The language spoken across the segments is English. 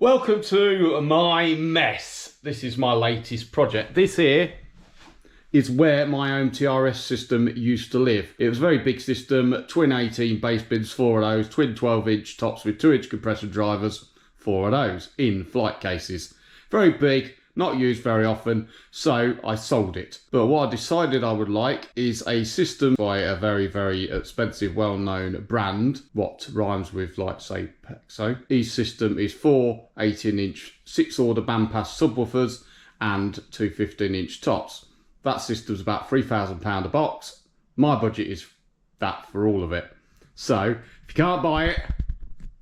Welcome to my mess. This is my latest project. This here is where my home TRS system used to live. It was a very big system, twin 18 base bins, 4 of those, twin 12-inch tops with 2-inch compression drivers, 4 of those in flight cases. Very big, not used very often, so I sold it. But what I decided I would like is a system by a very, very expensive, well-known brand, what rhymes with, like, say, Pexo. His system is 4 18-inch 6-order bandpass subwoofers and 2 15-inch tops. That system's about £3,000 a box. My budget is that for all of it. So, if you can't buy it,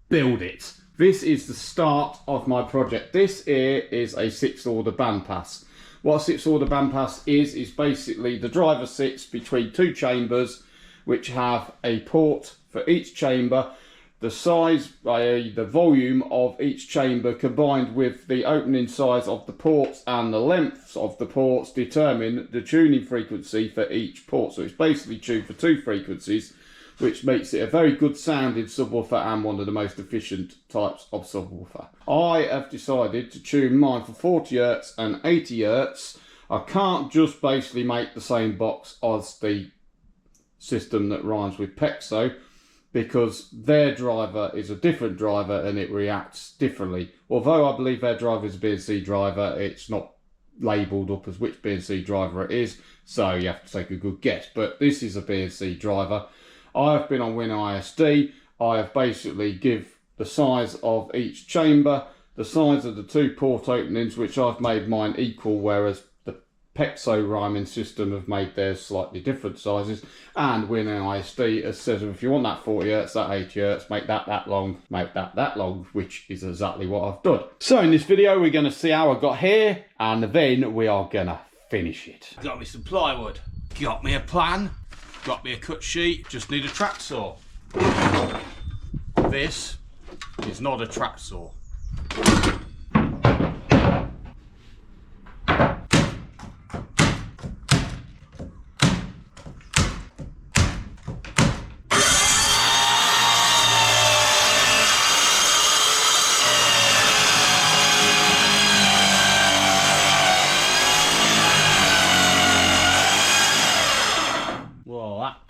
build it. This is the start of my project. This here is a 6-order bandpass. What a 6-order bandpass is basically the driver sits between 2 chambers which have a port for each chamber. The size, the volume of each chamber combined with the opening size of the ports and the lengths of the ports determine the tuning frequency for each port. So it's basically tuned for 2 frequencies, which makes it a very good sounding subwoofer and one of the most efficient types of subwoofer. I have decided to tune mine for 40 Hz and 80 Hz. I can't just basically make the same box as the system that rhymes with Pexo, because their driver is a different driver and it reacts differently. Although I believe their driver is a BNC driver, it's not labelled up as which BNC driver it is, so you have to take a good guess. But this is a BNC driver. I have been on WinISD. I have basically give the size of each chamber, the size of the 2 port openings, which I've made mine equal, whereas the Pexo rhyming system have made theirs slightly different sizes. And WinISD has said if you want that 40 Hz, that 80 Hz, make that long, make that long, which is exactly what I've done. So in this video, we're going to see how I got here, and then we are going to finish it. Got me some plywood, got me a plan, got me a cut sheet, just need a track saw. This is not a track saw.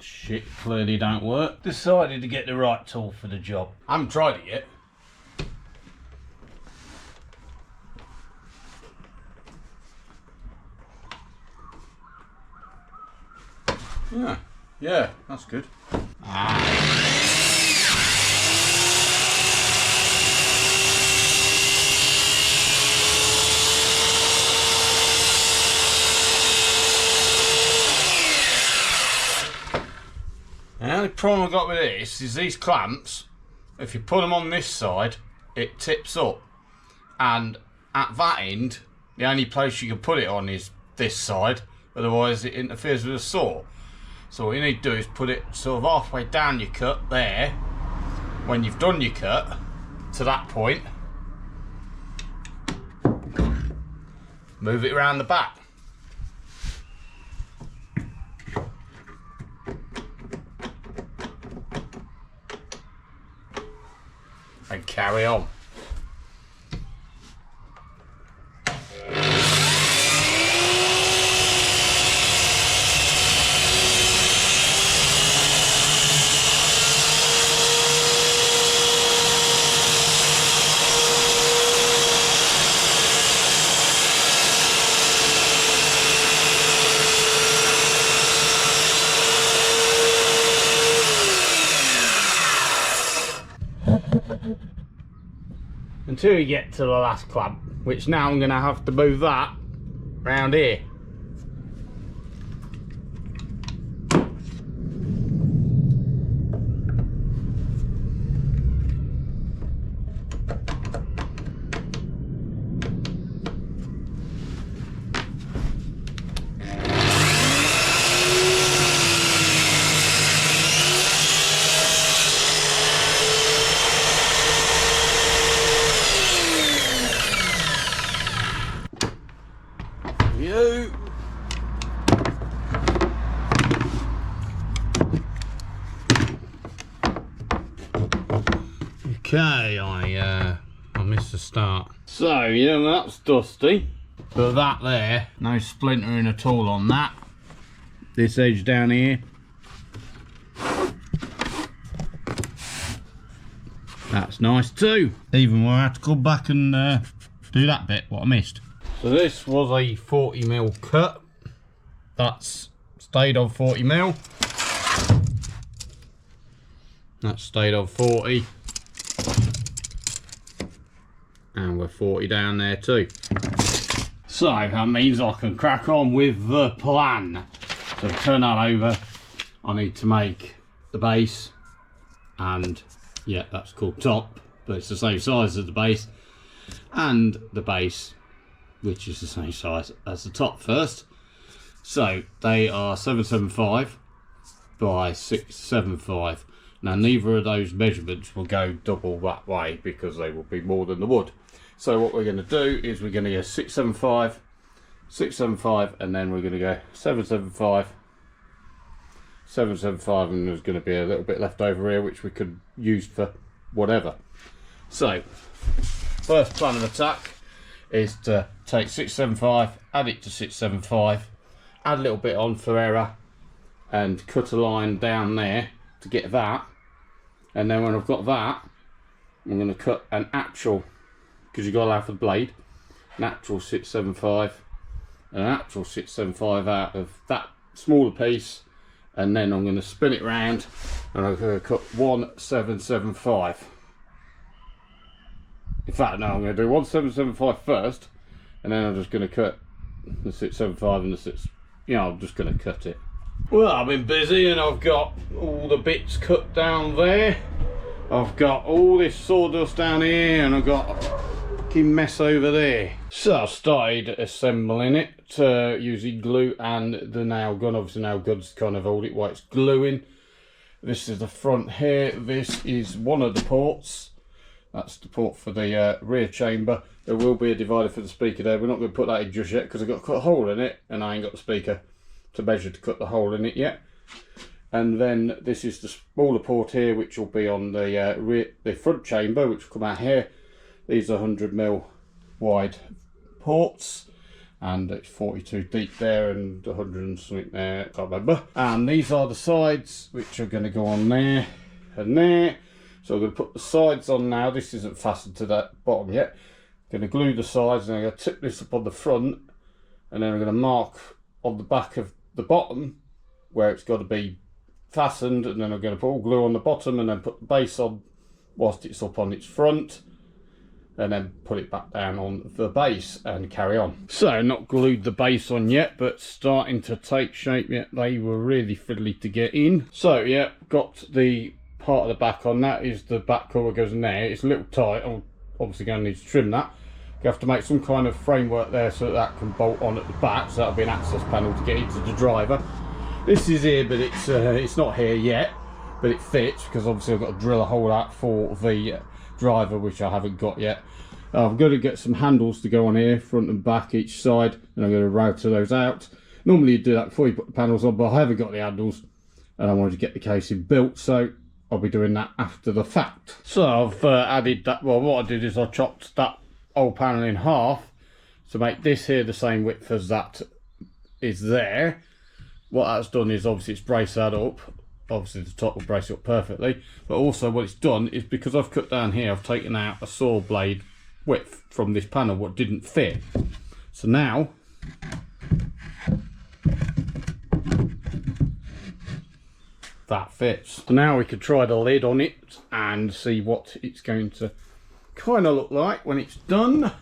Shit clearly don't work. Decided to get the right tool for the job. I haven't tried it yet. Yeah, that's good. The only problem I've got with this is these clamps, if you put them on this side, it tips up. And at that end, the only place you can put it on is this side, otherwise it interferes with the saw. So what you need to do is put it sort of halfway down your cut there, when you've done your cut, to that point, move it around the back. And carry on. Until you get to the last clamp, which now I'm going to have to move that round here. You. Okay, I missed the to start. So, yeah, that's dusty. But that there, no splintering at all on that. This edge down here, that's nice too. Even when I had to come back and do that bit, what I missed. So this was a 40mm cut. That's stayed on 40mm. That stayed on 40. And we're 40 down there too. So that means I can crack on with the plan. So turn that over. I need to make the base, and yeah, that's called top, but it's the same size as the base, and the base, which is the same size as the top first. So they are 775 by 675. Now neither of those measurements will go double that way because they will be more than the wood. So what we're going to do is we're going to go 675, 675, and then we're going to go 775, 775, and there's going to be a little bit left over here which we could use for whatever. So first plan of attack is to take 675, add it to 675, add a little bit on for error, and cut a line down there to get that. And then when I've got that, I'm going to cut an actual, because you've got to allow for the blade, an actual 675, and an actual 675 out of that smaller piece, and then I'm going to spin it round and I'm going to cut 1775. In fact, no, I'm going to do 1775 first, and then I'm just going to cut the 675 and the 6, you know, I'm just going to cut it. Well, I've been busy and I've got all the bits cut down there. I've got all this sawdust down here, and I've got a fucking mess over there. So I started assembling it using glue and the nail gun. Obviously nail gun's kind of hold it while it's gluing. This is the front here. This is one of the ports. That's the port for the rear chamber. There will be a divider for the speaker there. We're not going to put that in just yet because I've got to cut a hole in it, and I ain't got the speaker to measure to cut the hole in it yet. And then this is the smaller port here, which will be on the front chamber, which will come out here. These are 100mm wide ports, and it's 42 deep there and 100 and something there, I can't remember. And these are the sides, which are going to go on there and there. So I'm going to put the sides on now. This isn't fastened to that bottom yet. I'm going to glue the sides, and I'm going to tip this up on the front, and then I'm going to mark on the back of the bottom where it's got to be fastened, and then I'm going to put all glue on the bottom and then put the base on whilst it's up on its front, and then put it back down on the base and carry on. So not glued the base on yet, but starting to take shape yet. They were really fiddly to get in. So yeah, got the part of the back on. That is the back cover goes in there. It's a little tight. I'm obviously going to need to trim that. You have to make some kind of framework there so that can bolt on at the back, so that'll be an access panel to get into the driver. This is here, but it's not here yet, but it fits because obviously I've got to drill a hole out for the driver, which I haven't got yet. I'm going to get some handles to go on here, front and back each side, and I'm going to router those out. Normally you do that before you put the panels on, but I haven't got the handles and I wanted to get the casing built, so I'll be doing that after the fact. So I've added that. Well, what I did is I chopped that old panel in half to make this here the same width as that is there. What that's done is obviously it's braced that up. Obviously the top will brace it up perfectly, but also what it's done is because I've cut down here, I've taken out a saw blade width from this panel what didn't fit. So now that fits. So now we could try the lid on it and see what it's going to kind of look like when it's done.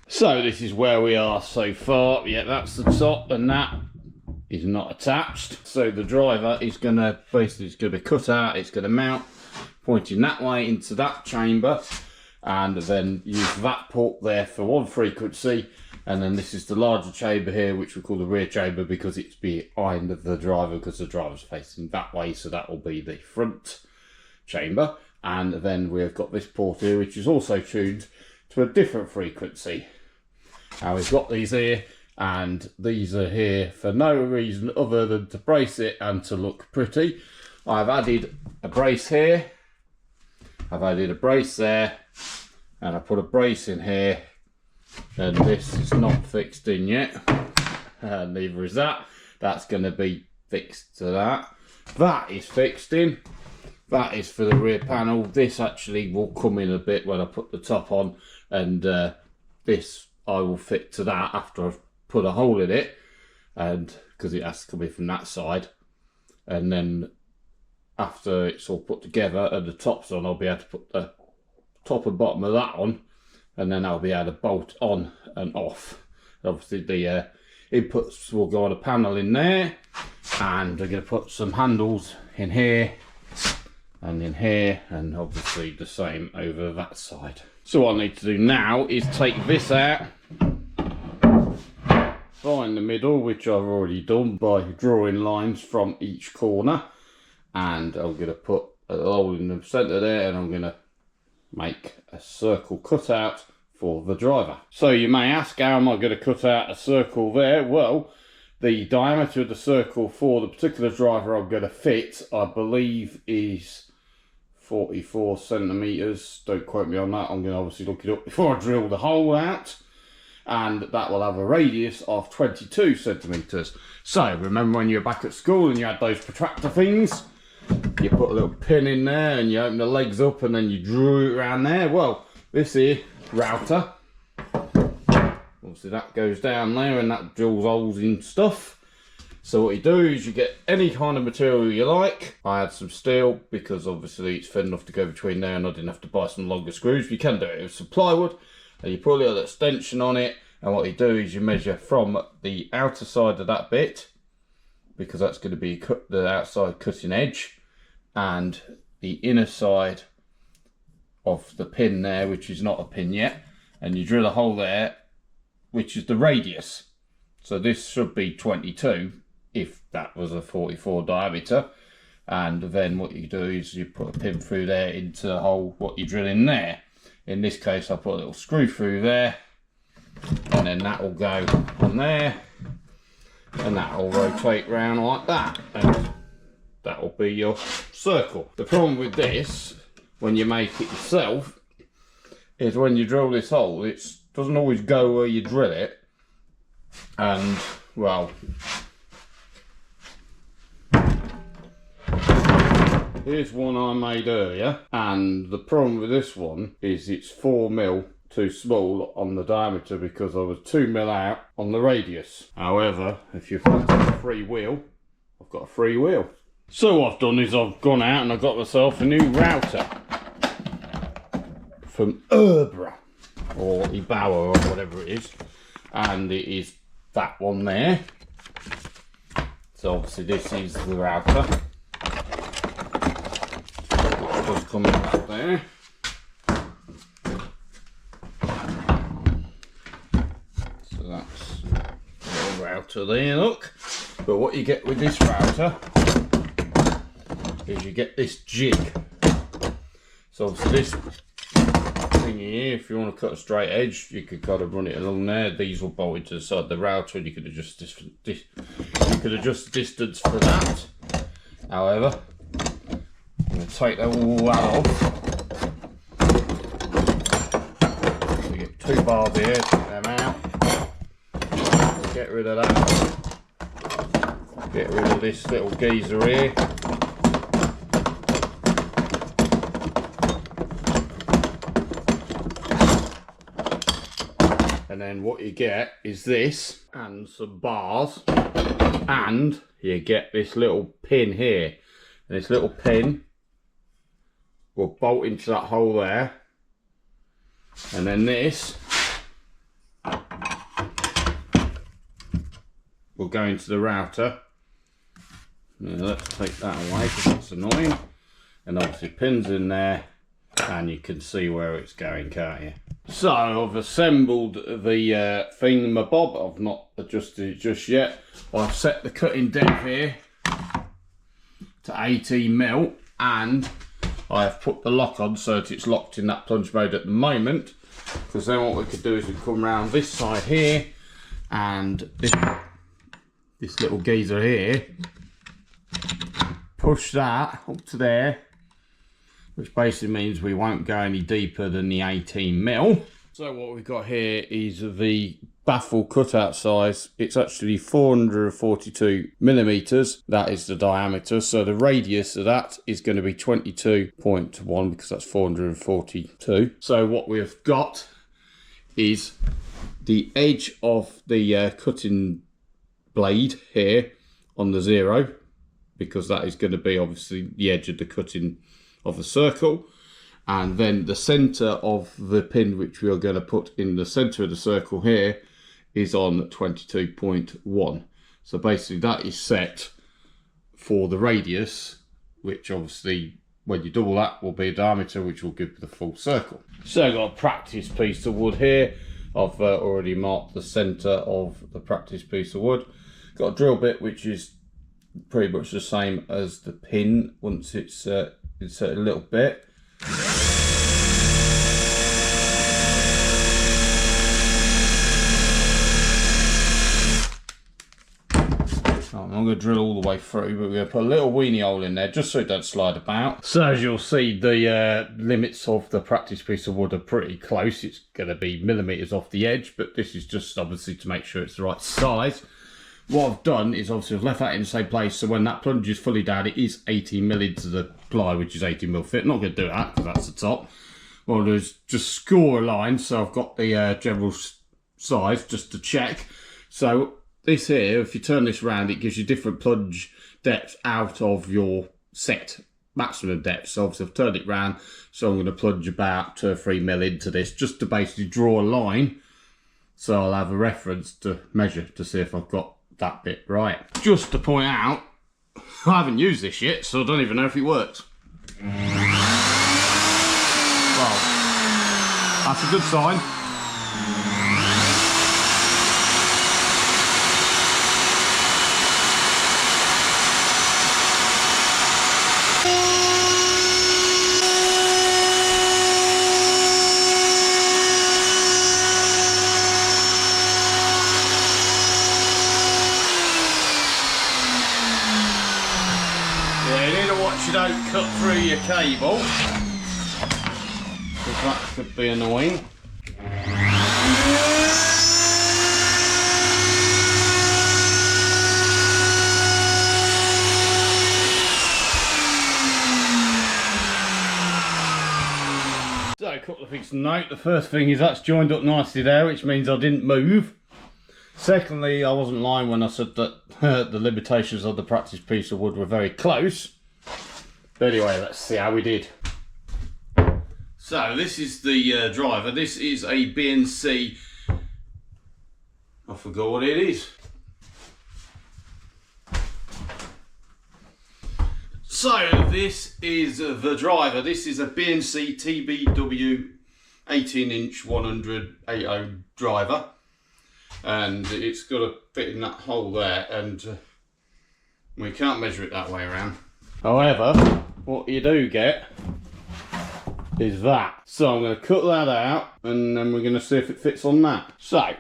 So this is where we are so far. Yeah, that's the top, and that is not attached. So the driver is going to basically, it's going to be cut out, it's going to mount pointing that way into that chamber, and then use that port there for one frequency, and then this is the larger chamber here, which we call the rear chamber because it's behind the driver, because the driver's facing that way, so that will be the front chamber. And then we've got this port here, which is also tuned to a different frequency. Now we've got these here, and these are here for no reason other than to brace it and to look pretty. I've added a brace here, I've added a brace there, and I put a brace in here, and this is not fixed in yet. Neither is that. That's going to be fixed to that. That is fixed in. That is for the rear panel. This actually will come in a bit when I put the top on, and this I will fit to that after I've put a hole in it, and because it has to come in from that side. And then after it's all put together and the top's on, I'll be able to put the top and bottom of that on, and then I'll be able to bolt on and off. Obviously the inputs will go on a panel in there, and I'm going to put some handles in here and in here, and obviously the same over that side. So what I need to do now is take this out, find the middle, which I've already done by drawing lines from each corner, and I'm going to put a hole in the centre there, and I'm going to make a circle cutout for the driver. So you may ask, how am I going to cut out a circle there? Well, the diameter of the circle for the particular driver I'm going to fit, I believe, is 44 centimetres. Don't quote me on that. I'm going to obviously look it up before I drill the hole out. And that will have a radius of 22 centimetres. So remember when you were back at school and you had those protractor things? You put a little pin in there and you open the legs up and then you drew it around there. Well, this here router, obviously that goes down there and that drills holes in stuff. So what you do is you get any kind of material you like. I had some steel because obviously it's thin enough to go between there and I didn't have to buy some longer screws. You can do it with some plywood, and you put a little extension on it, and what you do is you measure from the outer side of that bit, because that's going to be the outside cutting edge, and the inner side of the pin there, which is not a pin yet, and you drill a hole there, which is the radius. So this should be 22 if that was a 44 diameter, and then what you do is you put a pin through there into the hole what you drill in there. In this case I put a little screw through there, and then that will go on there, and that will rotate round like that, and that will be your circle. The problem with this, when you make it yourself, is when you drill this hole, it doesn't always go where you drill it, and well, here's one I made earlier, and the problem with this one is it's 4mm too small on the diameter because I was 2mm out on the radius. However, if you've got a free wheel, I've got a free wheel. So what I've done is I've gone out and I've got myself a new router from Erbra or Ibawa or whatever it is, and it is that one there. So obviously this is the router. It does come out there. So that's the little router there, look. But what you get with this router is you get this jig. So obviously this thing here, if you want to cut a straight edge, you could kind of run it along there. These will bolt into the side of the router, and you could adjust the distance for that. However, I'm going to take that all off. So you get two bars here, take them out. Get rid of that. Get rid of this little geezer here. And then what you get is this, and some bars, and you get this little pin here. And this little pin will bolt into that hole there. And then this will go into the router. Now let's take that away because that's annoying. And obviously pins in there, and you can see where it's going, can't you? So I've assembled the thingamabob. I've not adjusted it just yet. I've set the cutting depth here to 18mm, and I have put the lock on so that it's locked in that plunge mode at the moment, because then what we could do is we come round this side here, and this little geezer here, push that up to there, which basically means we won't go any deeper than the 18mm. So what we've got here is the baffle cutout size. It's actually 442mm. That is the diameter. So the radius of that is going to be 22.1, because that's 442. So what we've got is the edge of the cutting blade here on the 0, because that is going to be obviously the edge of the cutting of the circle. And then the center of the pin, which we are going to put in the center of the circle here, is on 22.1. So basically that is set for the radius, which obviously when you double that will be a diameter, which will give the full circle. So I've got a practice piece of wood here. I've already marked the center of the practice piece of wood. Got a drill bit which is pretty much the same as the pin once it's inserted a little bit. I'm not going to drill all the way through, but we're going to put a little weenie hole in there just so it don't slide about. So as you'll see, the limits of the practice piece of wood are pretty close. It's going to be millimetres off the edge, but this is just obviously to make sure it's the right size. What I've done is obviously I've left that in the same place, so when that plunge is fully down, it is 18mm into the ply, which is 18mm fit. Not going to do that because that's the top. What I'll do is just score a line, so I've got the general size just to check. So this here, if you turn this around, it gives you different plunge depth out of your set maximum depth. So obviously I've turned it round, so I'm going to plunge about 2 or 3mm into this just to basically draw a line, so I'll have a reference to measure to see if I've got that bit right. Just to point out, I haven't used this yet, so I don't even know if it works. Well, that's a good sign. You don't cut through your cable, because that could be annoying. So a couple of things to note. The first thing is that's joined up nicely there, which means I didn't move. Secondly, I wasn't lying when I said that the limitations of the practice piece of wood were very close. But anyway, let's see how we did. So this is the driver. This is a BNC. I forgot what it is. So this is the driver. This is a BNC TBW 18-inch 100/80 driver, and it's got to fit in that hole there, and we can't measure it that way around. However, what you do get is that. So I'm going to cut that out, and then we're going to see if it fits on that. So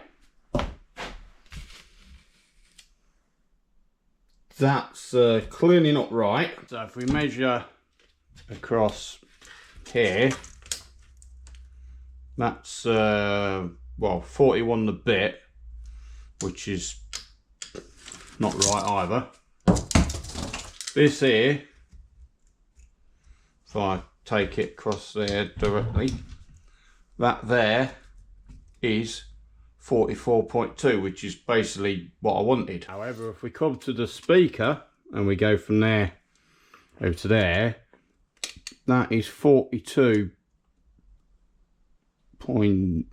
that's clearly not right. So if we measure across here, that's well, 41 the bit, which is not right either. This here, if I take it across there directly, that there is 44.2, which is basically what I wanted. However, if we come to the speaker and we go from there over to there, that is 42 and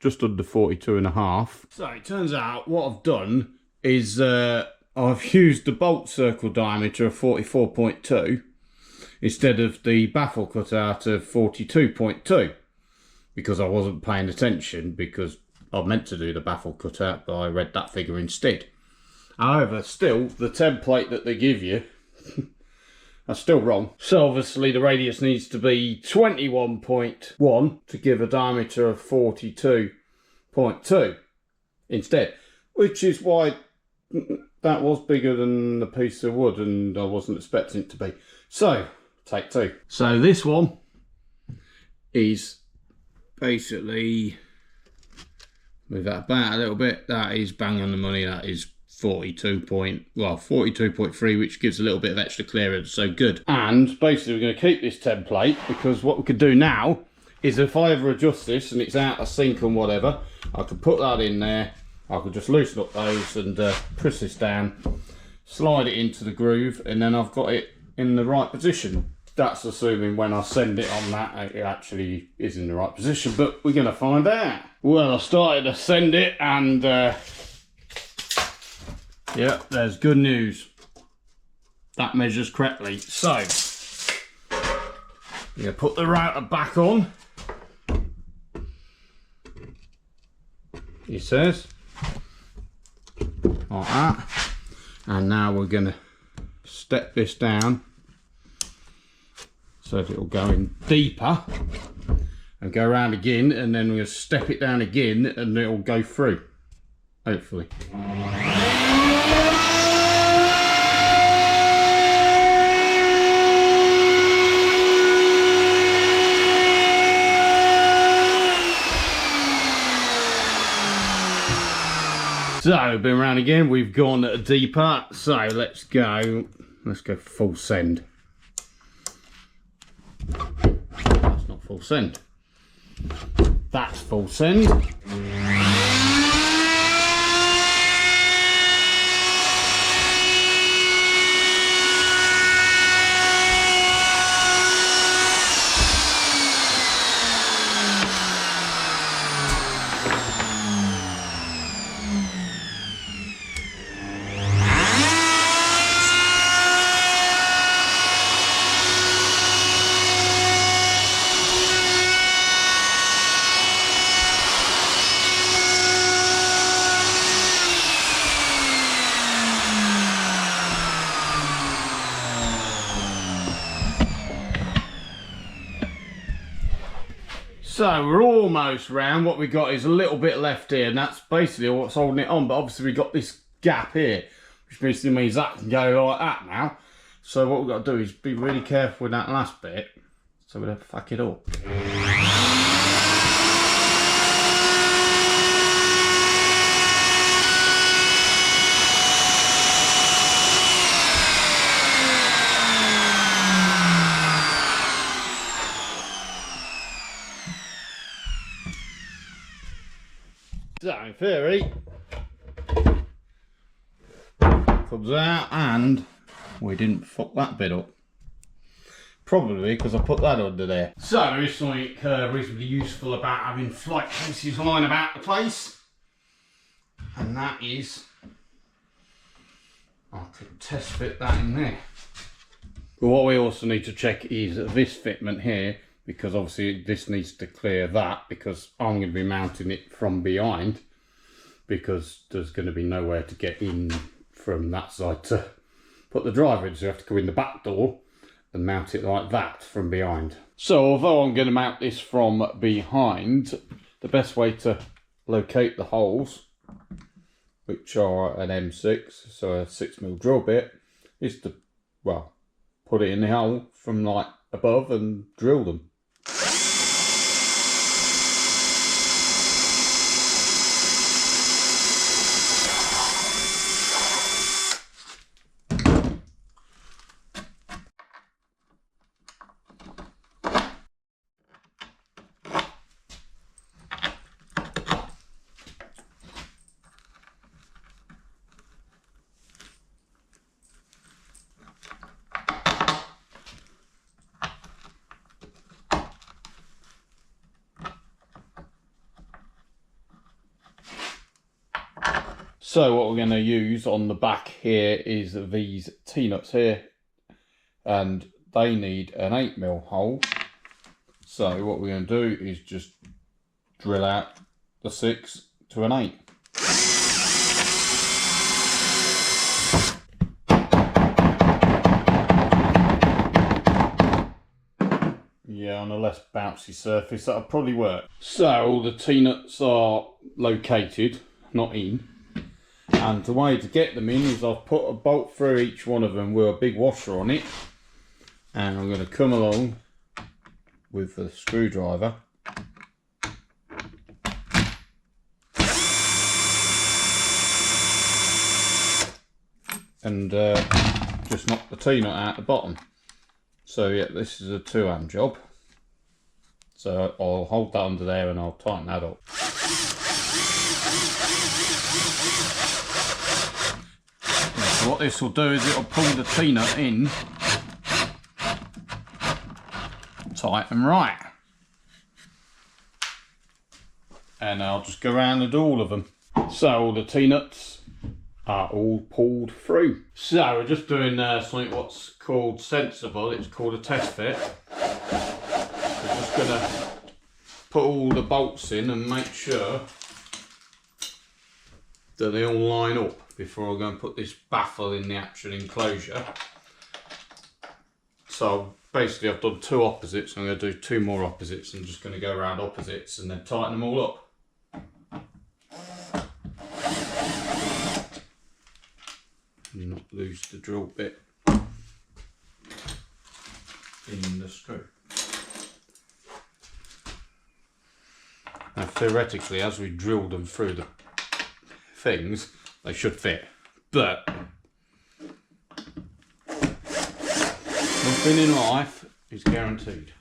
just under 42 and a half. So it turns out what I've done is I've used the bolt circle diameter of 44.2 instead of the baffle cutout of 42.2, because I wasn't paying attention, because I meant to do the baffle cutout, but I read that figure instead. However, still, the template that they give you That's still wrong. So obviously the radius needs to be 21.1 to give a diameter of 42.2 instead, which is why that was bigger than the piece of wood and I wasn't expecting it to be. So, take two. So this one is basically, move that back a little bit, that is bang on the money. That is 42.3, which gives a little bit of extra clearance, so good. And basically we're going to keep this template, because what we could do now is if I ever adjust this and it's out of sync and whatever, I could put that in there. I could just loosen up those and press this down, slide it into the groove, and then I've got it in the right position. That's assuming when I send it on that, it actually is in the right position, but we're going to find out. Well, I started to send it and yeah, there's good news. That measures correctly. So, I'm going to put the router back on. It says, like that. And now we're going to step this down so that it will go in deeper and go around again, and then we're going to step it down again and it will go through, hopefully. So we've been around again, we've gone deeper, so let's go full send. That's not full send. That's full send. So we're almost round. What we got is a little bit left here, and that's basically what's holding it on. But obviously we've got this gap here, which basically means that can go like that now. So what we've got to do is be really careful with that last bit, so we don't fuck it up. So in theory, comes out, and we didn't fuck that bit up. Probably because I put that under there. So there is something reasonably useful about having flight cases lying about the place, and that is I could test fit that in there. But what we also need to check is this fitment here, because obviously this needs to clear that, because I'm going to be mounting it from behind, because there's going to be nowhere to get in from that side to put the driver in, so you have to go in the back door and mount it like that from behind. So although I'm going to mount this from behind, the best way to locate the holes, which are an M6, so a 6mm drill bit, is to, well, put it in the hole from like above and drill them. So what we're going to use on the back here is these T-nuts here, and they need an 8mm hole. So what we're going to do is just drill out the 6 to an 8. on a less bouncy surface, that'll probably work. So all the T-nuts are located, not in. And the way to get them in is I've put a bolt through each one of them with a big washer on it. And I'm going to come along with the screwdriver. And just knock the T-nut out the bottom. So yeah, this is a 2-amp job. So I'll hold that under there and I'll tighten that up. So what this will do is it'll pull the T-nut in tight and right. And I'll just go around and do all of them. So all the T-nuts are all pulled through. So we're just doing something what's called sensible. It's called a test fit. We're just going to put all the bolts in and make sure that they all line up before I go and put this baffle in the actual enclosure. So basically I've done 2 opposites. I'm going to do 2 more opposites. I'm just going to go around opposites and then tighten them all up. And not lose the drill bit in the screw. Now theoretically, as we drill them through the things, they should fit, but nothing in life is guaranteed.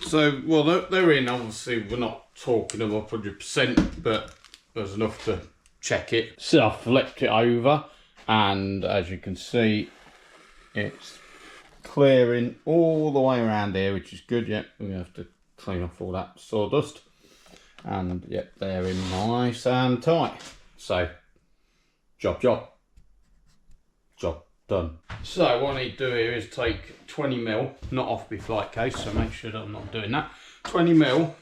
So, well, they're in. Obviously, we're not talking them up 100%, but there's enough to check it. So I've flipped it over, and as you can see, it's clearing all the way around here, which is good. Yep, we're going to have to clean off all that sawdust. And yep, they're in nice and tight. So, job done. So what I need to do here is take 20mm, not off my flight case, so make sure that I'm not doing that. 20mm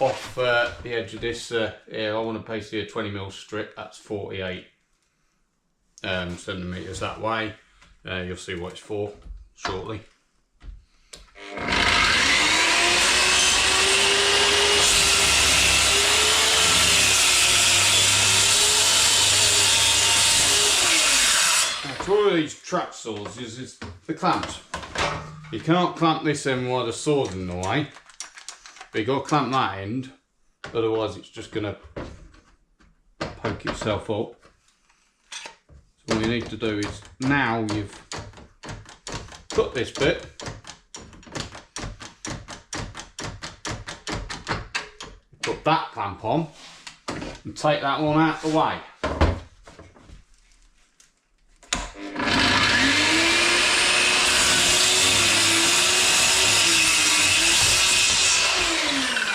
off the edge of this. Here, I want to paste here a 20mm strip. That's 48 centimetres that way. You'll see what it's for shortly. All of these trap saws is the clamps. You can't clamp this end while the saw's in the way, but you've got to clamp that end, otherwise it's just going to poke itself up. So what you need to do is, now you've cut this bit. Put that clamp on and take that one out the way.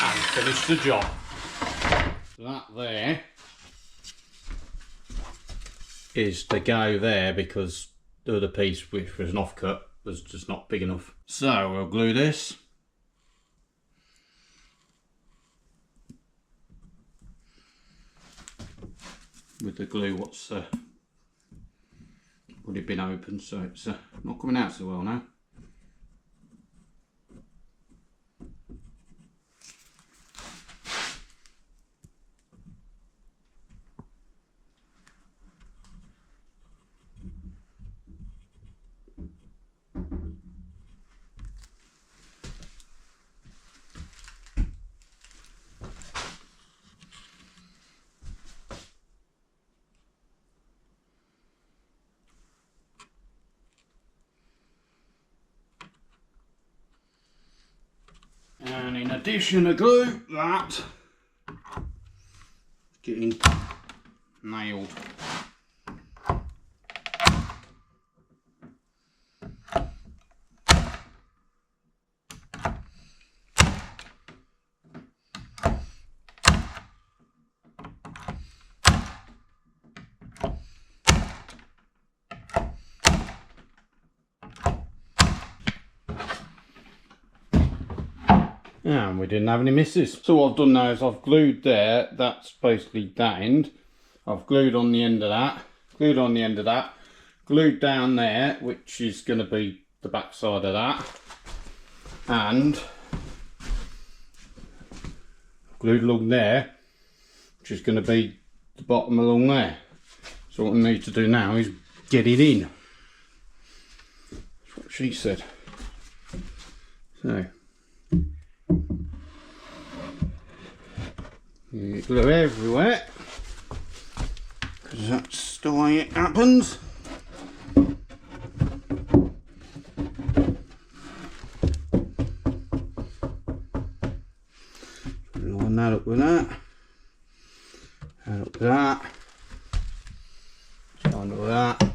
And finish the job. So that there is to go there because the other piece, which was an offcut, was just not big enough. So we'll glue this. With the glue what's already been opened, so it's not coming out so well now. And in addition to glue, that getting nailed. And we didn't have any misses. So what I've done now is I've glued there, that's basically that end. I've glued on the end of that, glued on the end of that, glued down there, which is going to be the back side of that, and glued along there, which is going to be the bottom along there. So what we need to do now is get it in. That's what she said. So you glue everywhere, because that's the way it happens. Line that up with that, and up with that, line up with that.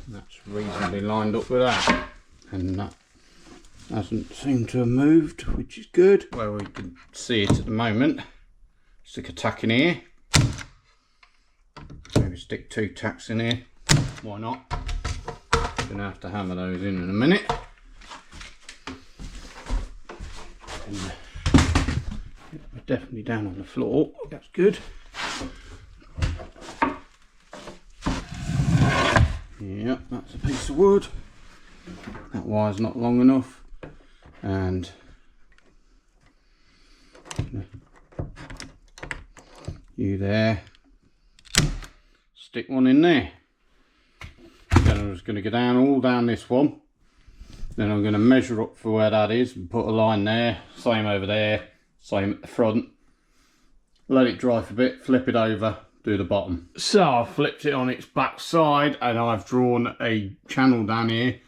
That's reasonably lined up with that, and that doesn't seem to have moved, which is good. Where we can see it at the moment, stick a tack in here. Maybe stick 2 tacks in here. Why not? Gonna have to hammer those in a minute. And we're definitely down on the floor. That's good. Yep, that's a piece of wood. That wire's not long enough. And you there, stick one in there. Then I'm just going to go down all down this one, then I'm going to measure up for where that is and put a line there, same over there, same at the front, let it dry for a bit, flip it over, do the bottom. So I've flipped it on its back side and I've drawn a channel down here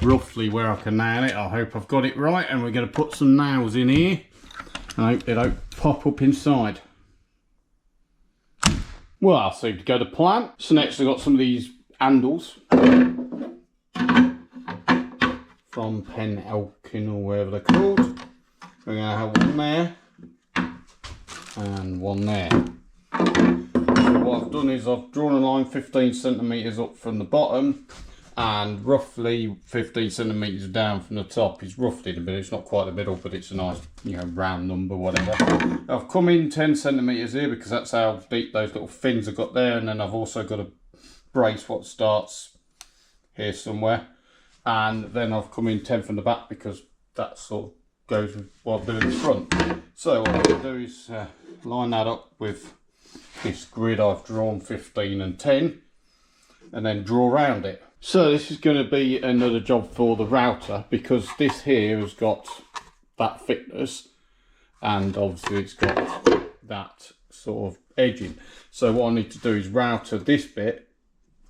roughly where I can nail it. I hope I've got it right, and we're going to put some nails in here. I hope they don't pop up inside. Well, I'll see to go to plan. So next I've got some of these handles from Penn Elcom or wherever they're called. We're going to have one there and one there. So what I've done is I've drawn a line 15 centimetres up from the bottom, and roughly 15 centimetres down from the top is roughly the middle. It's not quite the middle, but it's a nice, you know, round number, whatever. I've come in 10 centimetres here because that's how deep those little fins have got there, and then I've also got a brace what starts here somewhere, and then I've come in 10 from the back because that sort of goes with what I'm doing in the front. So what I'm going to do is line that up with this grid I've drawn 15 and 10, and then draw around it. So this is going to be another job for the router, because this here has got that thickness and obviously it's got that sort of edging. So what I need to do is router this bit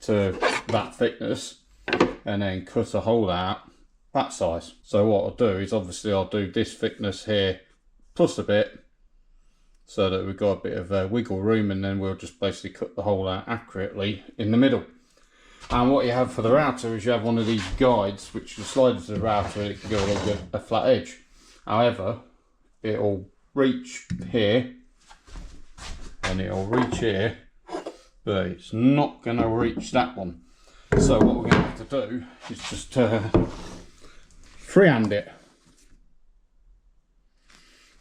to that thickness and then cut a hole out that size. So what I'll do is obviously I'll do this thickness here plus a bit, so that we've got a bit of wiggle room, and then we'll just basically cut the hole out accurately in the middle. And what you have for the router is you have one of these guides which will slide into the router and it can go along a flat edge. However, it'll reach here and it'll reach here, but it's not going to reach that one. So what we're going to have to do is just freehand it.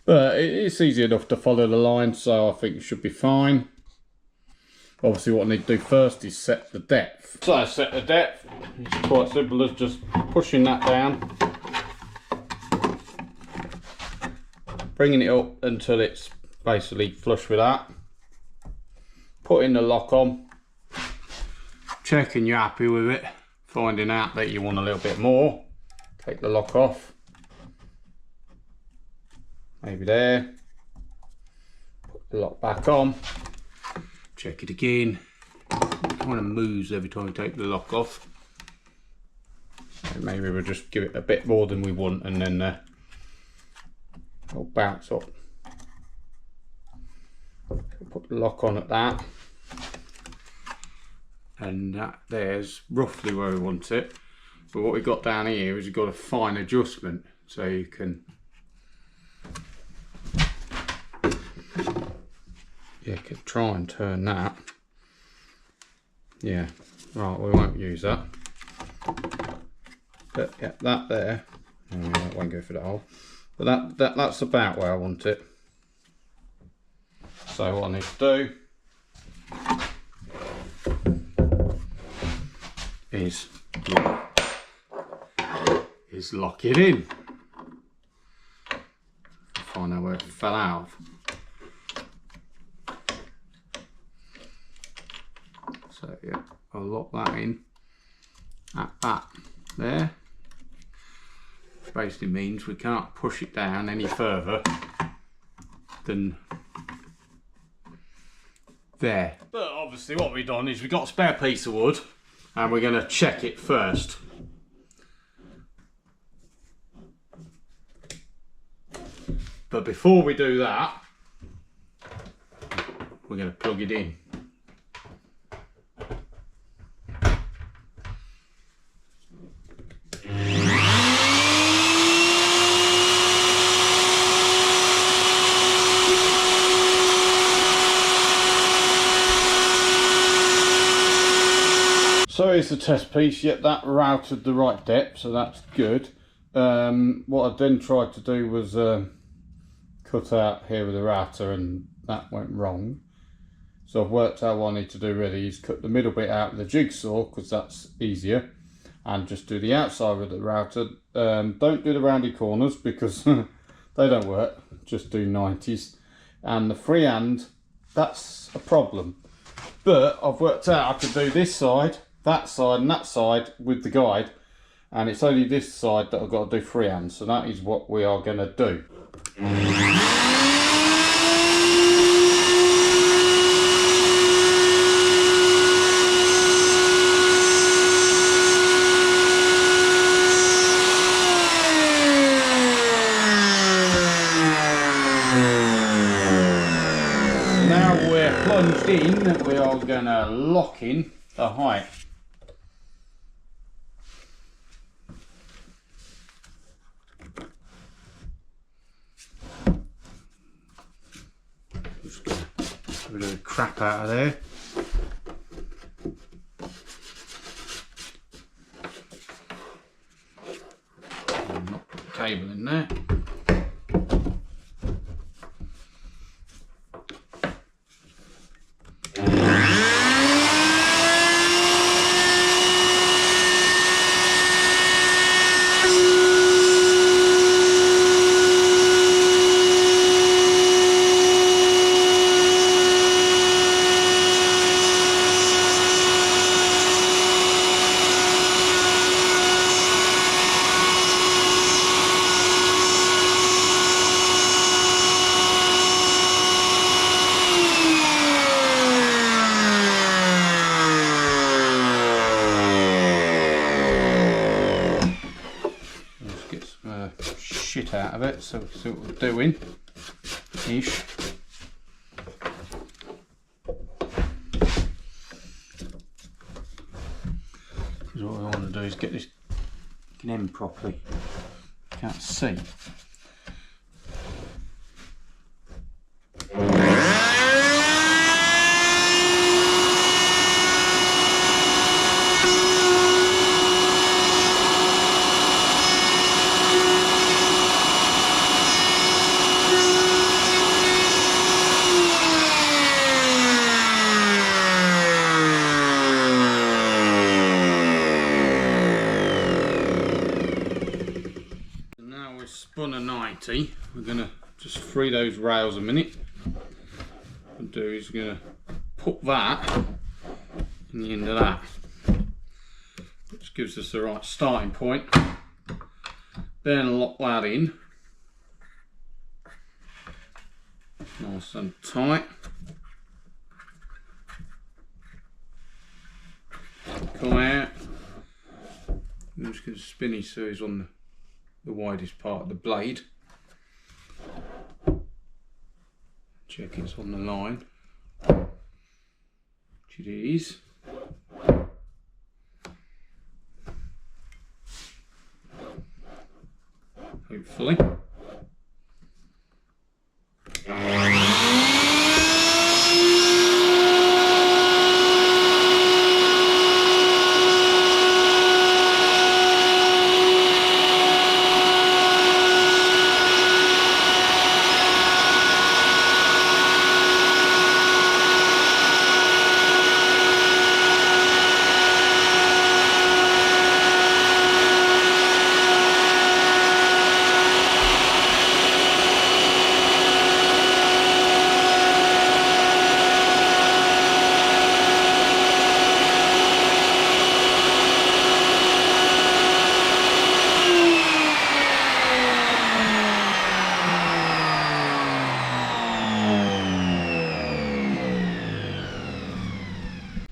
But it's easy enough to follow the line, so I think it should be fine. Obviously what I need to do first is set the depth. So I set the depth. It's quite simple as just pushing that down, bringing it up until it's basically flush with that, putting the lock on, checking you're happy with it, finding out that you want a little bit more, take the lock off, maybe there, put the lock back on, check it again. It kind of moves every time you take the lock off. So maybe we'll just give it a bit more than we want, and then it'll bounce up. Put the lock on at that, and that there's roughly where we want it. But what we've got down here is we've got a fine adjustment, so you can try and turn that. Yeah, right, we won't use that. But yeah, that there, that won't go for the hole. But that's about where I want it. So what I need to do is lock it in. Find out where it fell out of. So yeah, I'll lock that in at that there. Basically means we can't push it down any further than there. But obviously what we've done is we've got a spare piece of wood and we're going to check it first. But before we do that, we're going to plug it in. So here's the test piece. Yep, that routed the right depth, so that's good. What I then tried to do was cut out here with the router, and that went wrong. So I've worked out what I need to do really is cut the middle bit out with the jigsaw, because that's easier, and just do the outside with the router. Don't do the rounded corners because they don't work, just do 90s. And the freehand, that's a problem. But I've worked out I can do this side, that side and that side with the guide, and it's only this side that I've got to do freehand, so that is what we are going to do. Now we're plunged in, we are going to lock in the height. Get rid of the crap out of there. And not put the cable in there. shit out of it, so we'll see what we're doing. Ish. Because what we want to do is get this in properly. Can't see. Spun a 90, we're going to just free those rails a minute. What we'll do is we're going to put that in the end of that, which gives us the right starting point. Then lock that in nice and tight. Come out. I'm just going to spin his so he's on the widest part of the blade. Check it's on the line, which it is. Hopefully.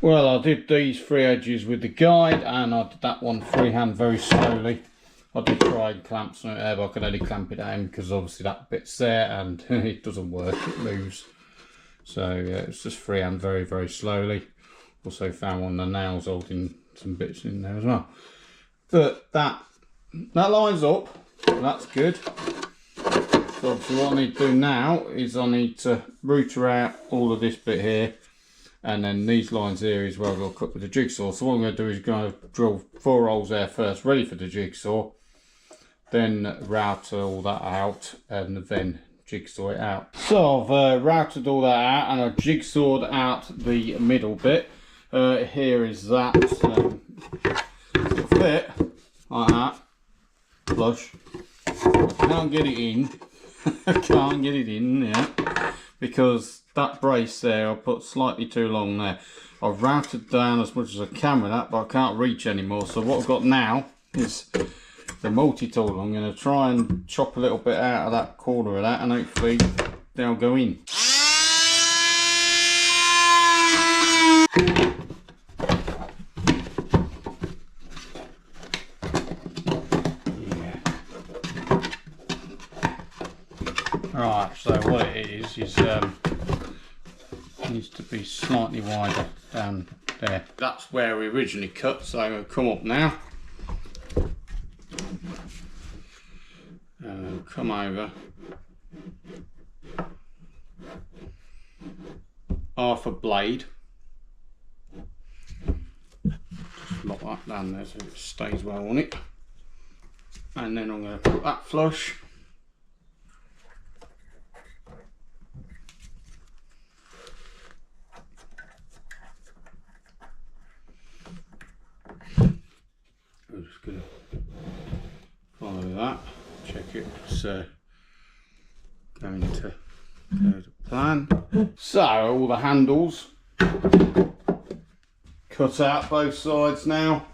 Well, I did these 3 edges with the guide, and I did that one freehand very slowly. I did try and clamp something there, but I could only clamp it down because obviously that bit's there and it doesn't work, it moves. So yeah, it's just freehand very, very slowly. Also found one of the nails holding some bits in there as well. But that lines up, so that's good. So obviously what I need to do now is I need to router out all of this bit here. And then these lines here is where I've got to cut with the jigsaw. So what I'm going to do is going to drill 4 holes there first, ready for the jigsaw. Then router all that out and then jigsaw it out. So I've routed all that out and I've jigsawed out the middle bit. Here is that. It'll fit like that, flush. I can't get it in. I can't get it in yet because that brace there I put slightly too long there. I've routed down as much as I can with that, but I can't reach anymore. So what I've got now is the multi-tool. I'm going to try and chop a little bit out of that corner of that, and hopefully they'll go in. Right, so what it is needs to be slightly wider down there. That's where we originally cut, so I'm going to come up now and come over half a blade. Just lock that down there so it stays well on it, and then I'm going to put that flush. I'm just going to follow that, check it's going to go to plan. So all the handles cut out both sides now,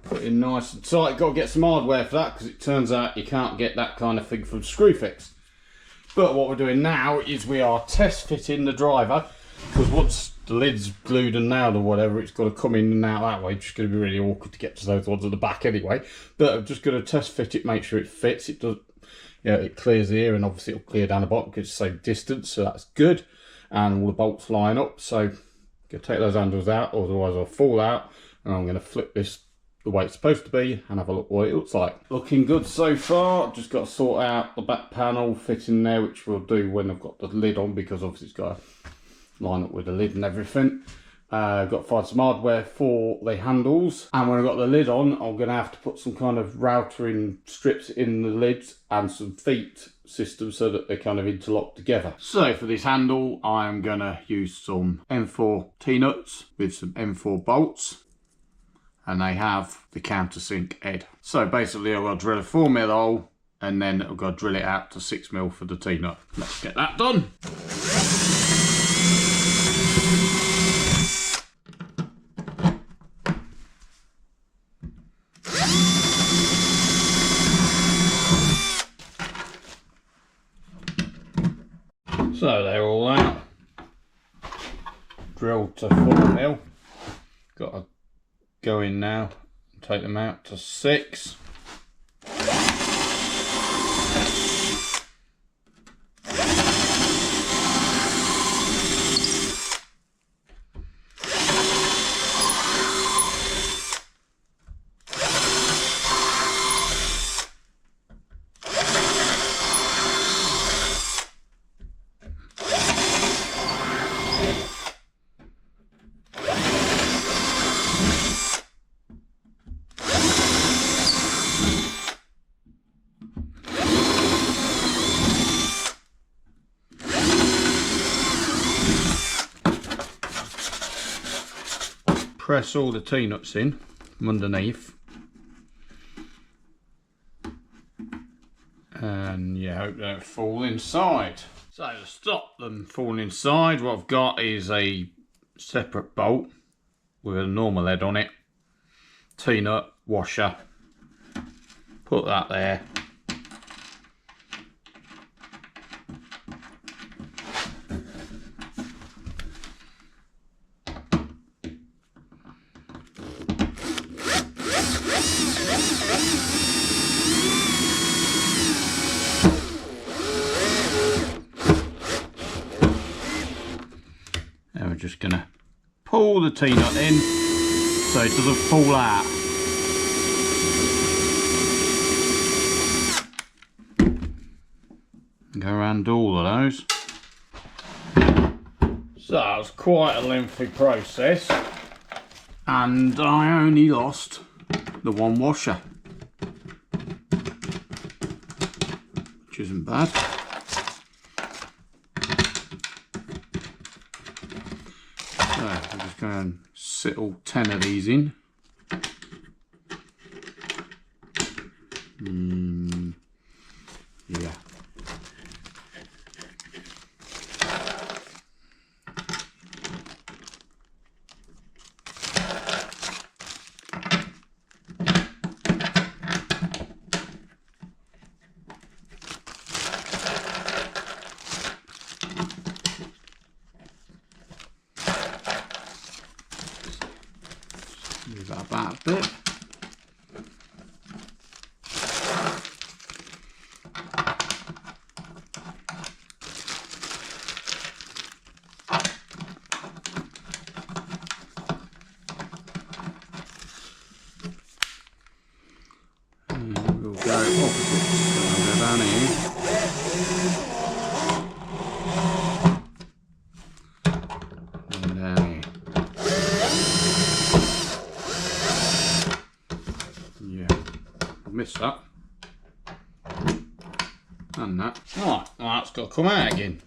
put in nice and tight. Got to get some hardware for that because it turns out you can't get that kind of thing from Screwfix. But what we're doing now is we are test fitting the driver, because once the lid's glued and nailed or whatever, it's got to come in and out that way. It's just going to be really awkward to get to those ones at the back anyway. But I'm just going to test fit it, make sure it fits. It does, yeah, it clears here, and obviously it'll clear down the bottom because it's the same distance, so that's good. And all the bolts line up, so I'm going to take those handles out, otherwise I'll fall out. And I'm going to flip this the way it's supposed to be and have a look what it looks like. Looking good so far. Just got to sort out the back panel, fit in there, which we'll do when I've got the lid on, because obviously it's got to line up with the lid and everything. I've got to find some hardware for the handles, and when I've got the lid on, I'm going to have to put some kind of routering strips in the lids and some feet system so that they kind of interlock together. So for this handle, I'm going to use some M4 T-nuts with some M4 bolts, and they have the countersink head. So basically I've got to drill a 4mm hole, and then I've got to drill it out to 6mm for the T-nut. Let's get that done. So they're all out, drilled to 4mm. Got to go in now and take them out to 6. Press all the T-nuts in from underneath, and you hope they don't fall inside. So to stop them falling inside, what I've got is a separate bolt with a normal head on it, T-nut washer, put that there. And we're just going to pull the T-nut in so it doesn't fall out. Go around all of those. So that was quite a lengthy process, and I only lost the one washer, which isn't bad. So I'm just going to sit all 10 of these in. Yeah. Move that about a bit. And we'll go opposite. So I'll go down here. And down here. Yeah, I missed that. And that. Right, well, that's got to come out again.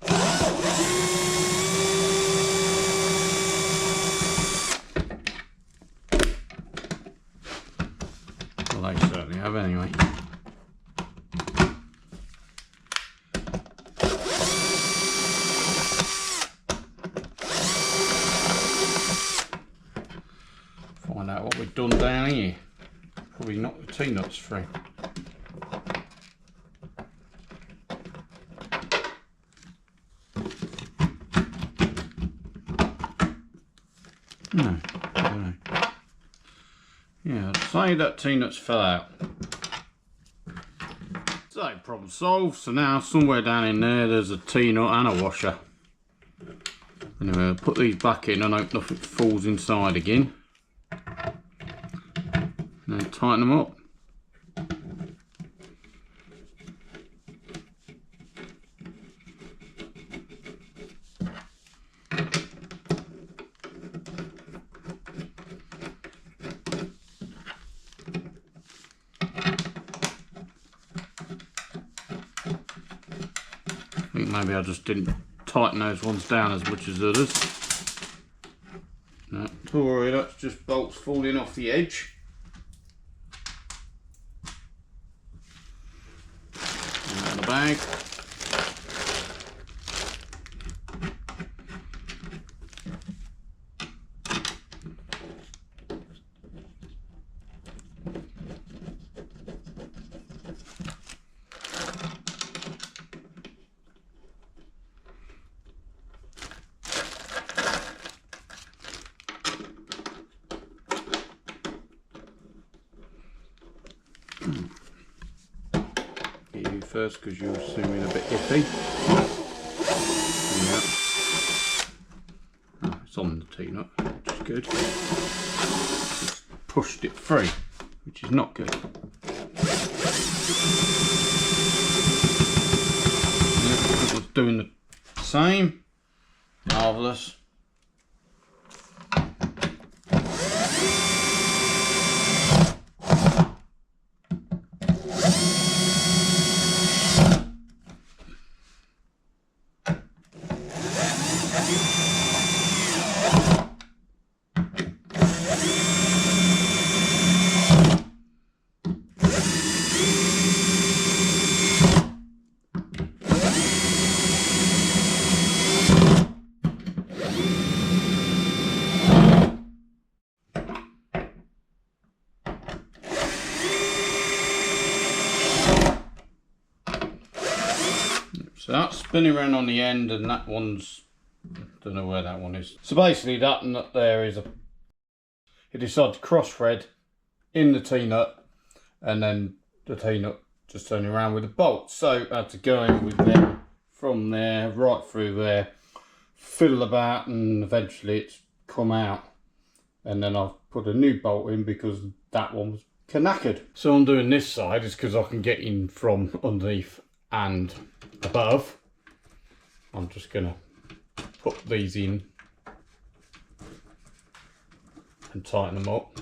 Well, they certainly have anyway. Find out what we've done down here. Probably knock the T-nuts through. say that T-nuts fell out. So problem solved. So now somewhere down in there's a T-nut and a washer. Anyway, I'll put these back in and hope nothing falls inside again. And then tighten them up. I think maybe I just didn't tighten those ones down as much as others. No, don't worry, that's just bolts falling off the edge. Out of the bag. Get you first because you're assuming a bit iffy. Yeah. Oh, it's on the T-nut, which is good. Just pushed it free, which is not good. Yeah, it was doing the same. Marvellous. So that's spinning around on the end, and that one's, don't know where that one is. So basically that nut there is it decided to cross thread in the T-nut, and then the T-nut just turning around with a bolt. So I had to go in with them from there, right through there, fiddle about, and eventually it's come out. And then I've put a new bolt in because that one was knackered. So I'm doing this side is because I can get in from underneath and above. I'm just gonna put these in and tighten them up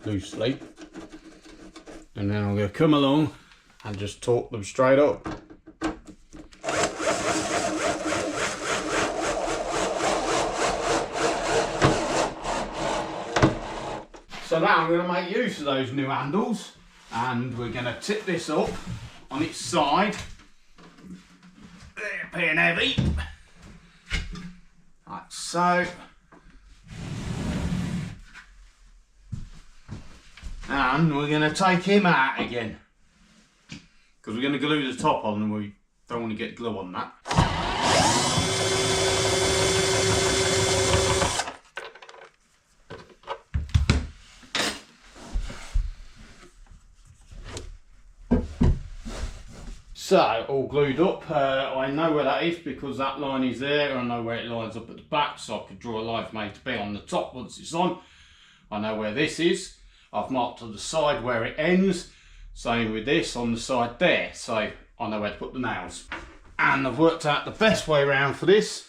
loosely, and then I'm gonna come along and just torque them straight up. So now I'm going to make use of those new handles, and we're going to tip this up on its side. They're being heavy. Like so. And we're going to take him out again, because we're going to glue the top on and we don't want to get glue on that. So, all glued up. I know where that is because that line is there. I know where it lines up at the back, so I could draw a line for me to be on the top once it's on. I know where this is. I've marked on the side where it ends. Same with this on the side there. So, I know where to put the nails. And I've worked out the best way around for this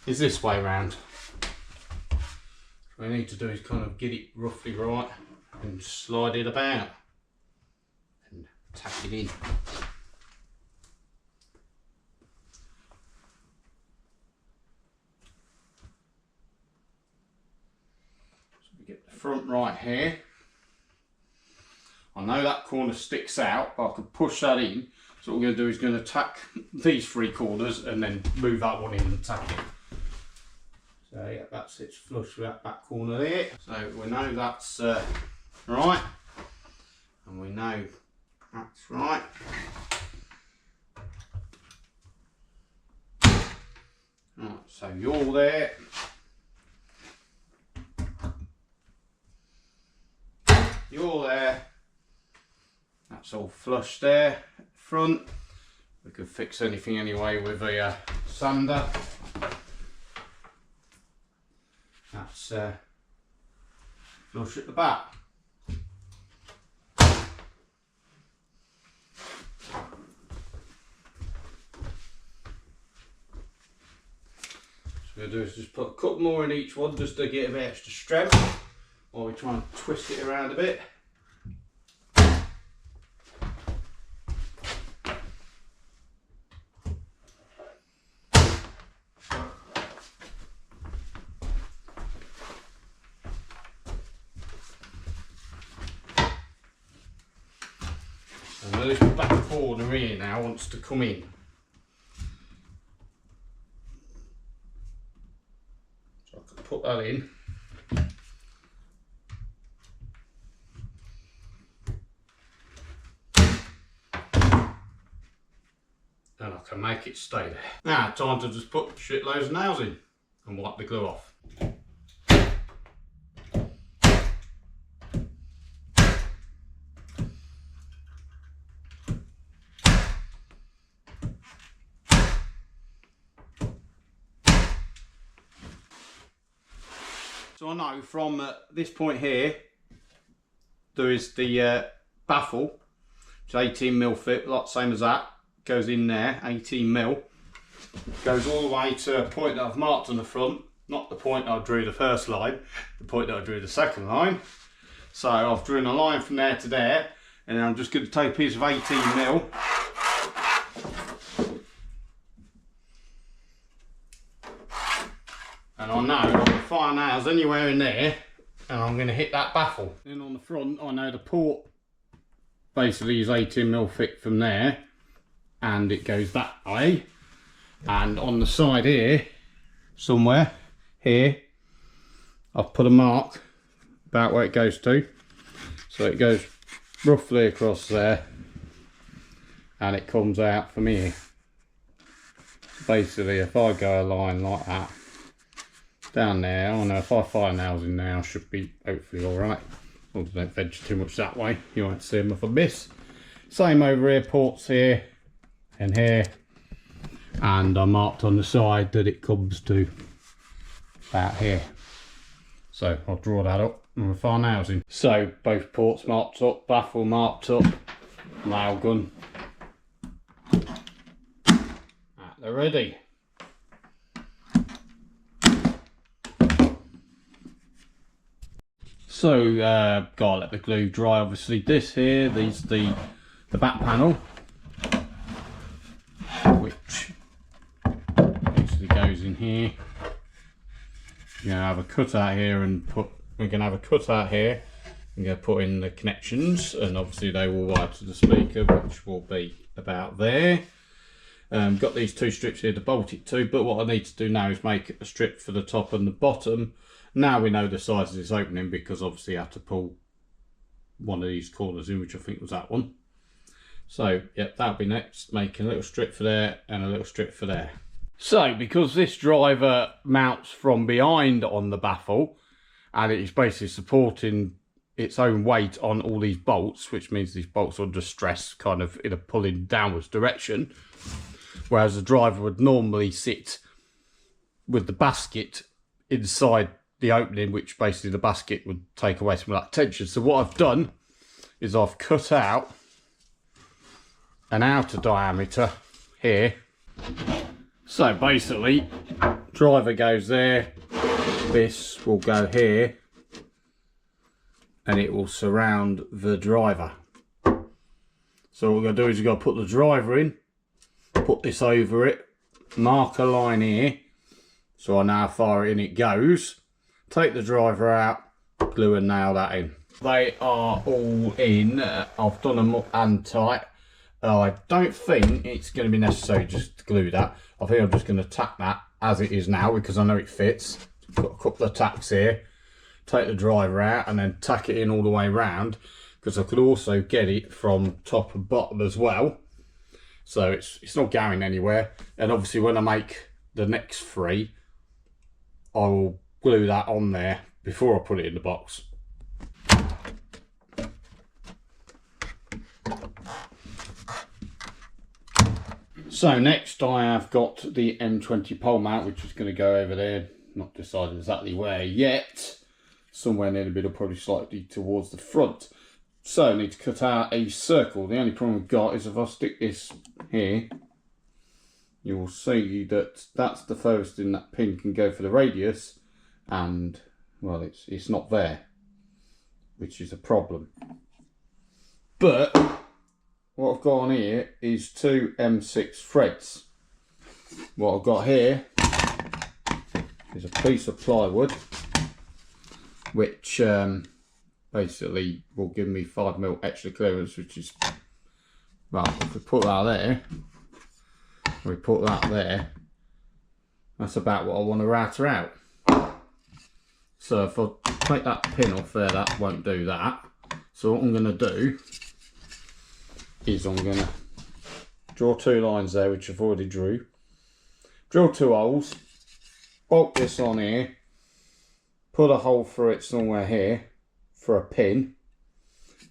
is this way around. What I need to do is kind of get it roughly right and slide it about and tack it in. So we get the front right here. I know that corner sticks out, but I can push that in. So what we're going to do is going to tack these three corners and then move that one in and tack it. So yeah, that sits flush with that back corner there. So we know that's right, and we know that's right. Right, so you're there. you're there. That's all flush there, front. We could fix anything anyway with a sander. That's flush at the back. What I'm going to do is just put a couple more in each one just to get a bit extra strength while we try and twist it around a bit. And this back corner here now wants to come in. Put that in. And I can make it stay there. Now, time to just put shitloads of nails in and wipe the glue off. So I know from this point here, there is the baffle, which is 18mm fit, like same as that, goes in there, 18mm, goes all the way to a point that I've marked on the front, not the point I drew the first line, the point that I drew the second line. So I've drawn a line from there to there, and then I'm just going to take a piece of 18mm, and I know I've got 5 nails anywhere in there, and I'm going to hit that baffle. Then on the front, I know the port basically is 18mm thick from there, and it goes that way. And on the side here, somewhere here, I've put a mark about where it goes to. So it goes roughly across there, and it comes out from here. Basically, if I go a line like that, down there, I know if I fire nails in there, I should be hopefully alright. Or don't veg too much that way, you won't see them if I miss. Same over here, ports here and here. And I marked on the side that it comes to about here. So I'll draw that up and we'll fire nails in. So both ports marked up, baffle marked up, nail gun. They're ready. So, gotta let the glue dry. Obviously, this here, these the back panel, which basically goes in here. You're gonna have a cutout here and we're gonna have a cutout here. I'm gonna put in the connections, and obviously they will wire to the speaker, which will be about there. Got these 2 strips here to bolt it to, but what I need to do now is make a strip for the top and the bottom. Now we know the size of this opening, because obviously I have to pull one of these corners in, which I think was that one. So, yep, that'll be next. Making a little strip for there and a little strip for there. So, because this driver mounts from behind on the baffle, and it is basically supporting its own weight on all these bolts, which means these bolts are under stress, kind of in a pulling downwards direction, whereas the driver would normally sit with the basket inside the opening, which basically the basket would take away some of that tension. So what I've done is I've cut out an outer diameter here. So basically, driver goes there, this will go here, and it will surround the driver. So what we're going to do is we're going to put the driver in, put this over it, mark a line here, so I know how far in it goes. Take the driver out, glue and nail that in. They are all in. I've done them up and tight. I don't think it's going to be necessary just to glue that. I think I'm just going to tack that as it is now, because I know it fits. Got a couple of tacks here. Take the driver out and then tack it in all the way around, because I could also get it from top and bottom as well. So it's not going anywhere. And obviously when I make the next 3, I will glue that on there before I put it in the box. So next I have got the M20 pole mount, which is going to go over there. Not decided exactly where yet. Somewhere near the middle, probably slightly towards the front. So I need to cut out a circle. The only problem we've got is if I stick this here, you will see that that's the furthest in that pin can go for the radius, and well, it's not there, which is a problem. But what I've got on here is 2 M6 threads. What I've got here is a piece of plywood, which basically will give me 5mm extra clearance, which is, well, if we put that there, we put that there, that's about what I want to router out. So if I take that pin off there, that won't do that. So what I'm going to do is I'm going to draw 2 lines there, which I've already drew. Drill 2 holes, bolt this on here, put a hole through it somewhere here for a pin,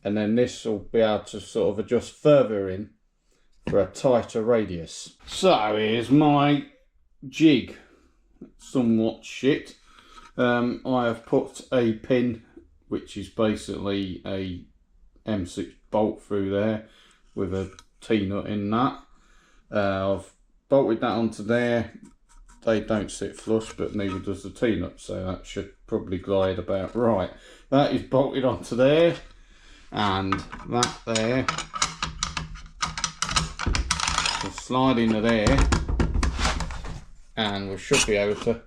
and then this will be able to sort of adjust further in for a tighter radius. So here's my jig, somewhat shit. I have put a pin, which is basically a M6 bolt through there with a T-nut in that. I've bolted that onto there. They don't sit flush, but neither does the T-nut, so that should probably glide about right. That is bolted onto there, and that there will slide into there, and we should be able to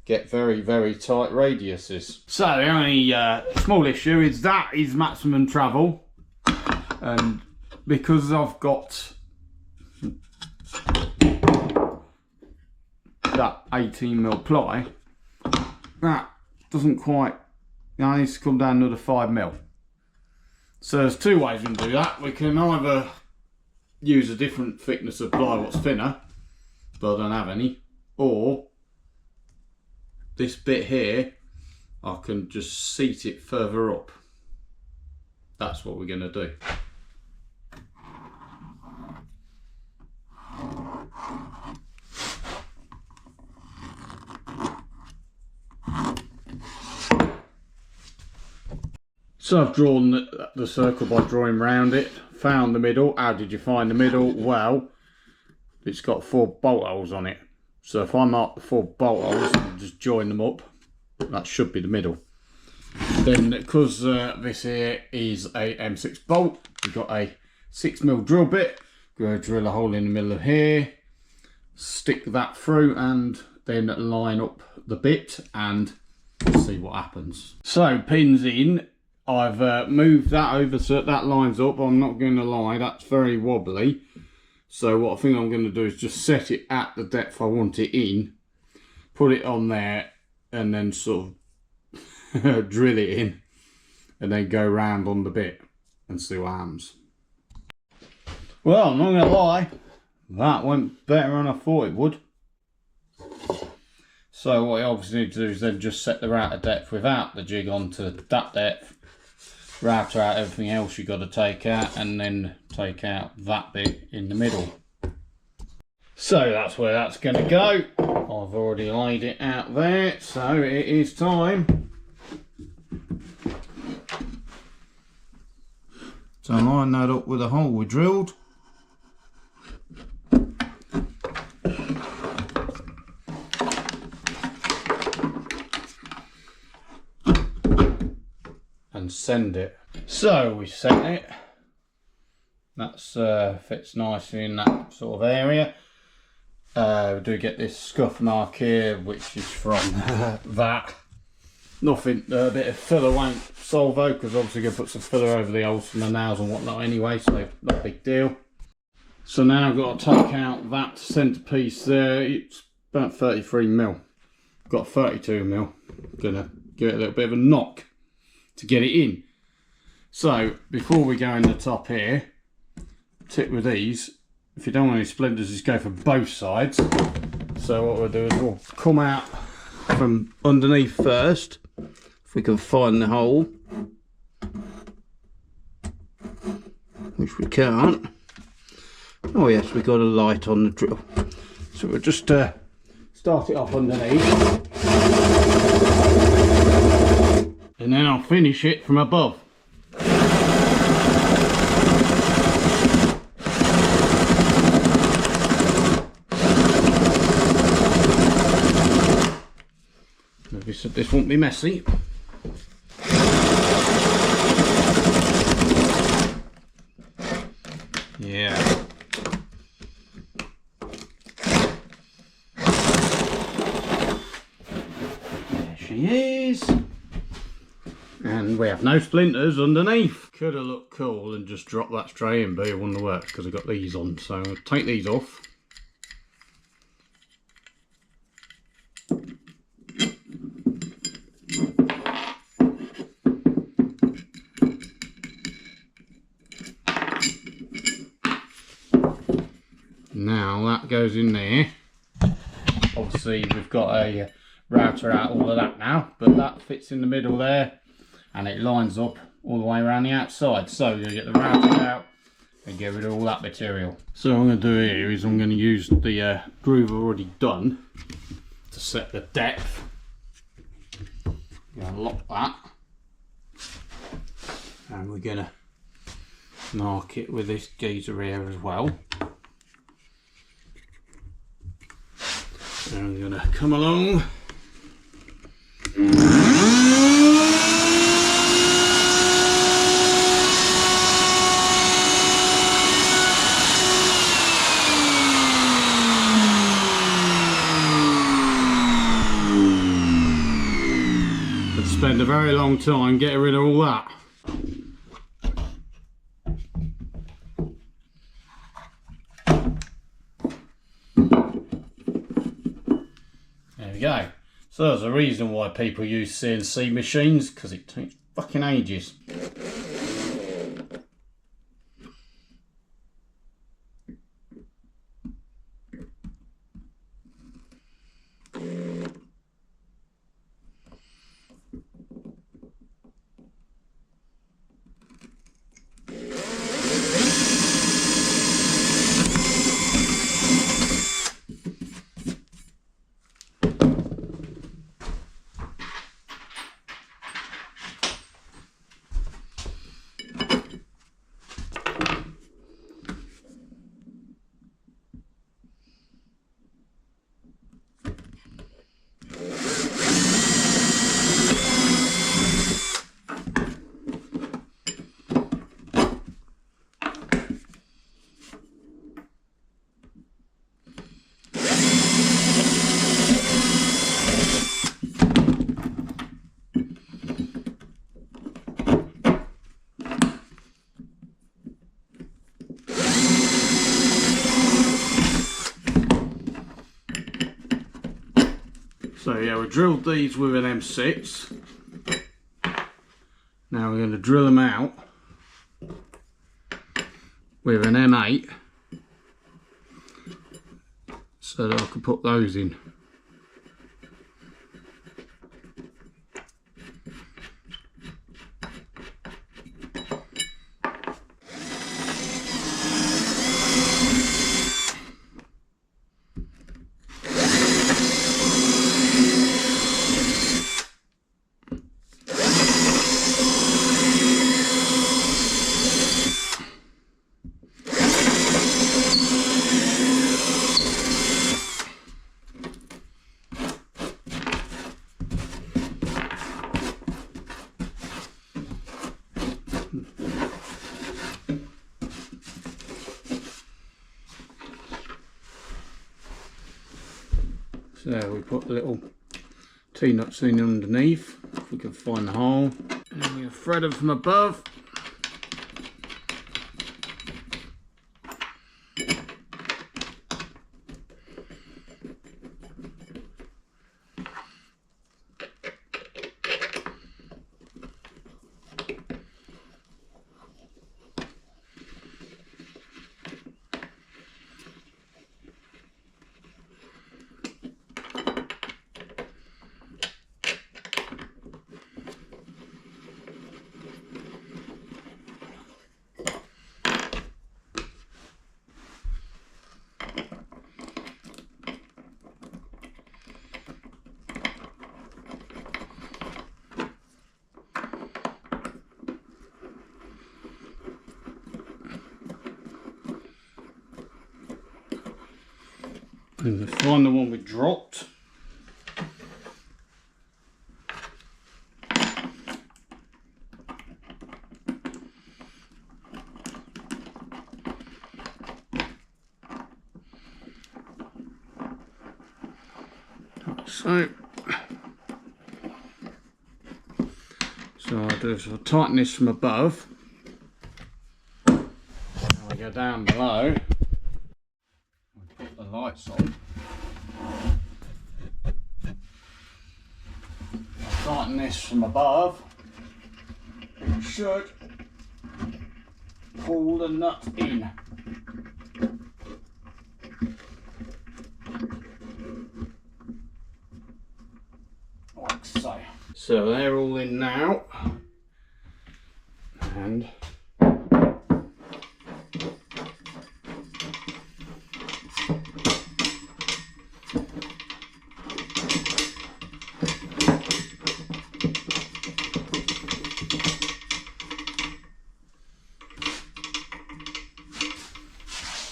get very, very tight radiuses. So the only small issue is that is maximum travel, and because I've got that 18mm ply, that doesn't quite, I need to come down another 5mm. So there's 2 ways we can do that. We can either use a different thickness of ply what's thinner, but I don't have any, or this bit here, I can just seat it further up. That's what we're going to do. So I've drawn the circle by drawing round it, found the middle. How did you find the middle? Well, it's got 4 bolt holes on it. So if I mark the 4 bolt holes and just join them up, that should be the middle. Then because this here is a M6 bolt, we've got a 6mm drill bit. Go drill a hole in the middle of here, stick that through, and then line up the bit and see what happens. So pins in. I've moved that over so that lines up. I'm not going to lie, that's very wobbly. So what I think I'm going to do is just set it at the depth I want it in, put it on there, and then sort of drill it in, and then go round on the bit and see what happens. Well, I'm not going to lie, that went better than I thought it would. So what you obviously need to do is then just set the router depth without the jig onto that depth, router out everything else you've got to take out, and then take out that bit in the middle. So that's where that's going to go. I've already laid it out there, so it is time to line that up with a hole we drilled. And send it. So we sent it. That's fits nicely in that sort of area. We do get this scuff mark here, which is from that. Nothing, a bit of filler won't solve though, because obviously going to put some filler over the holes from the nails and whatnot anyway, so not a big deal. So now I've got to take out that centre piece there. It's about 33mm. Got 32mm. Gonna give it a little bit of a knock to get it in. So before we go in the top here, tip with these, if you don't want any splinters, just go for both sides. So what we'll do is we'll come out from underneath first, if we can find the hole, which we can't. Oh yes, we got a light on the drill. So we'll just start it off underneath. And then I'll finish it from above. Maybe said this won't be messy. Yeah. There she is. And we have no splinters underneath. Could have looked cool and just dropped that straight in, but it wouldn't have worked because I've got these on. So I'll take these off. Now that goes in there. Obviously we've got a router out all of that now, but that fits in the middle there and it lines up all the way around the outside. So you're going to get the router out and get rid of all that material. So what I'm going to do here is I'm going to use the groove I've already done to set the depth. I'm going to lock that and we're going to mark it with this geezer here as well. And I'm going to come along. But spend a very long time getting rid of all that. Go. So there's a reason why people use CNC machines, because it takes fucking ages. So yeah, we drilled these with an M6. Now we're going to drill them out with an M8 so that I can put those in. So we put the little T-nuts in underneath, if we can find the hole. And then we'll thread them from above. And find the one we dropped. So I do is I tighten this from above. Now I go down below. I put the lights on. I tighten this from above. It should pull the nut in. Like so. So they're all in now. And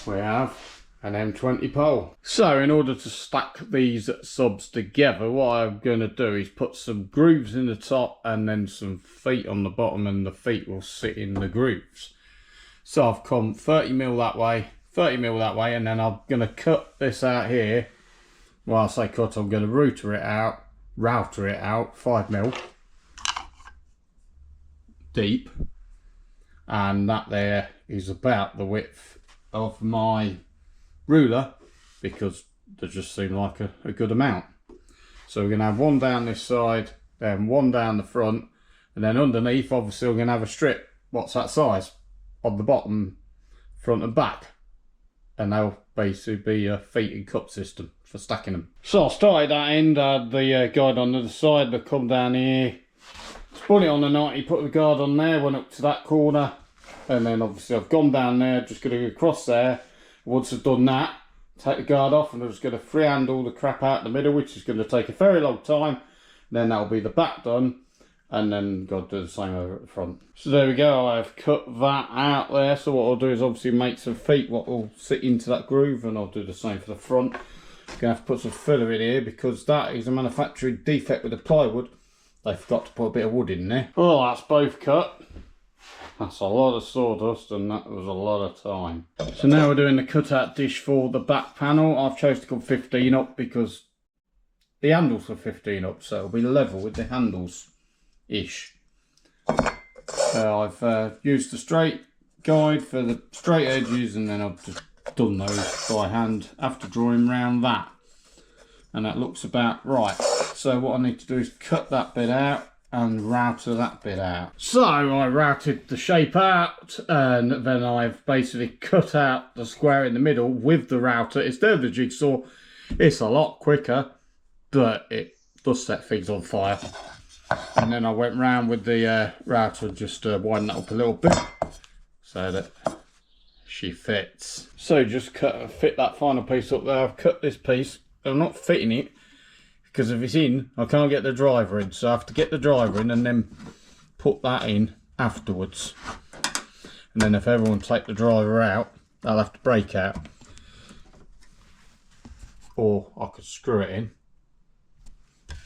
we have an M20 pole. So in order to stack these subs together, what I'm going to do is put some grooves in the top and then some feet on the bottom, and the feet will sit in the grooves. So I've come 30mm that way, 30mm that way, and then I'm going to cut this out here. Well, I say cut, I'm going to router it out 5mm deep, and that there is about the width of my ruler, because they just seem like a good amount. So we're going to have one down this side, then one down the front, and then underneath obviously we're going to have a strip, what's that size, on the bottom, front and back, and they'll basically be a feet and cup system for stacking them. So I started that end, I had the guide on the other side, but come down here, spun it on the 90, put the guard on there, went up to that corner, and then obviously I've gone down there, just going to go across there. Once I've done that, take the guard off, and I'm just going to freehand all the crap out in the middle, which is going to take a very long time. Then that'll be the back done, and then got to do the same over at the front. So there we go, I've cut that out there. So what I'll do is obviously make some feet what will sit into that groove, and I'll do the same for the front. I'm going to have to put some filler in here because that is a manufacturing defect with the plywood. They forgot to put a bit of wood in there. Well, that's both cut. That's a lot of sawdust, and that was a lot of time. So now we're doing the cutout dish for the back panel. I've chosen to go 15 up because the handles are 15 up, so it'll be level with the handles-ish. I've used the straight guide for the straight edges, and then I've just done those by hand after drawing round that. And that looks about right. So what I need to do is cut that bit out and router that bit out. So I routed the shape out, and then I've basically cut out the square in the middle with the router. Instead of the jigsaw, it's a lot quicker, but it does set things on fire. And then I went round with the router and just widened that up a little bit so that she fits. So just fit that final piece up there. I've cut this piece. I'm not fitting it, because if it's in, I can't get the driver in, so I have to get the driver in and then put that in afterwards. And then if everyone take the driver out, they'll have to break out. Or I could screw it in.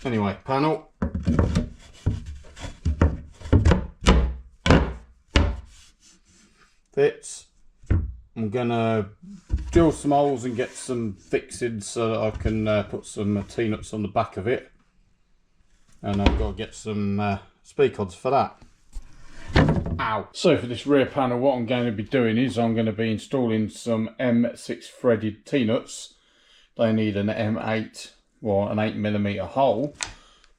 Anyway, panel. Fits. I'm gonna drill some holes and get some fixing so that I can put some T-nuts on the back of it, and I've got to get some speakers for that. Ow! So for this rear panel, what I'm going to be doing is I'm going to be installing some M6 threaded T-nuts. They need an M8 or an 8mm hole,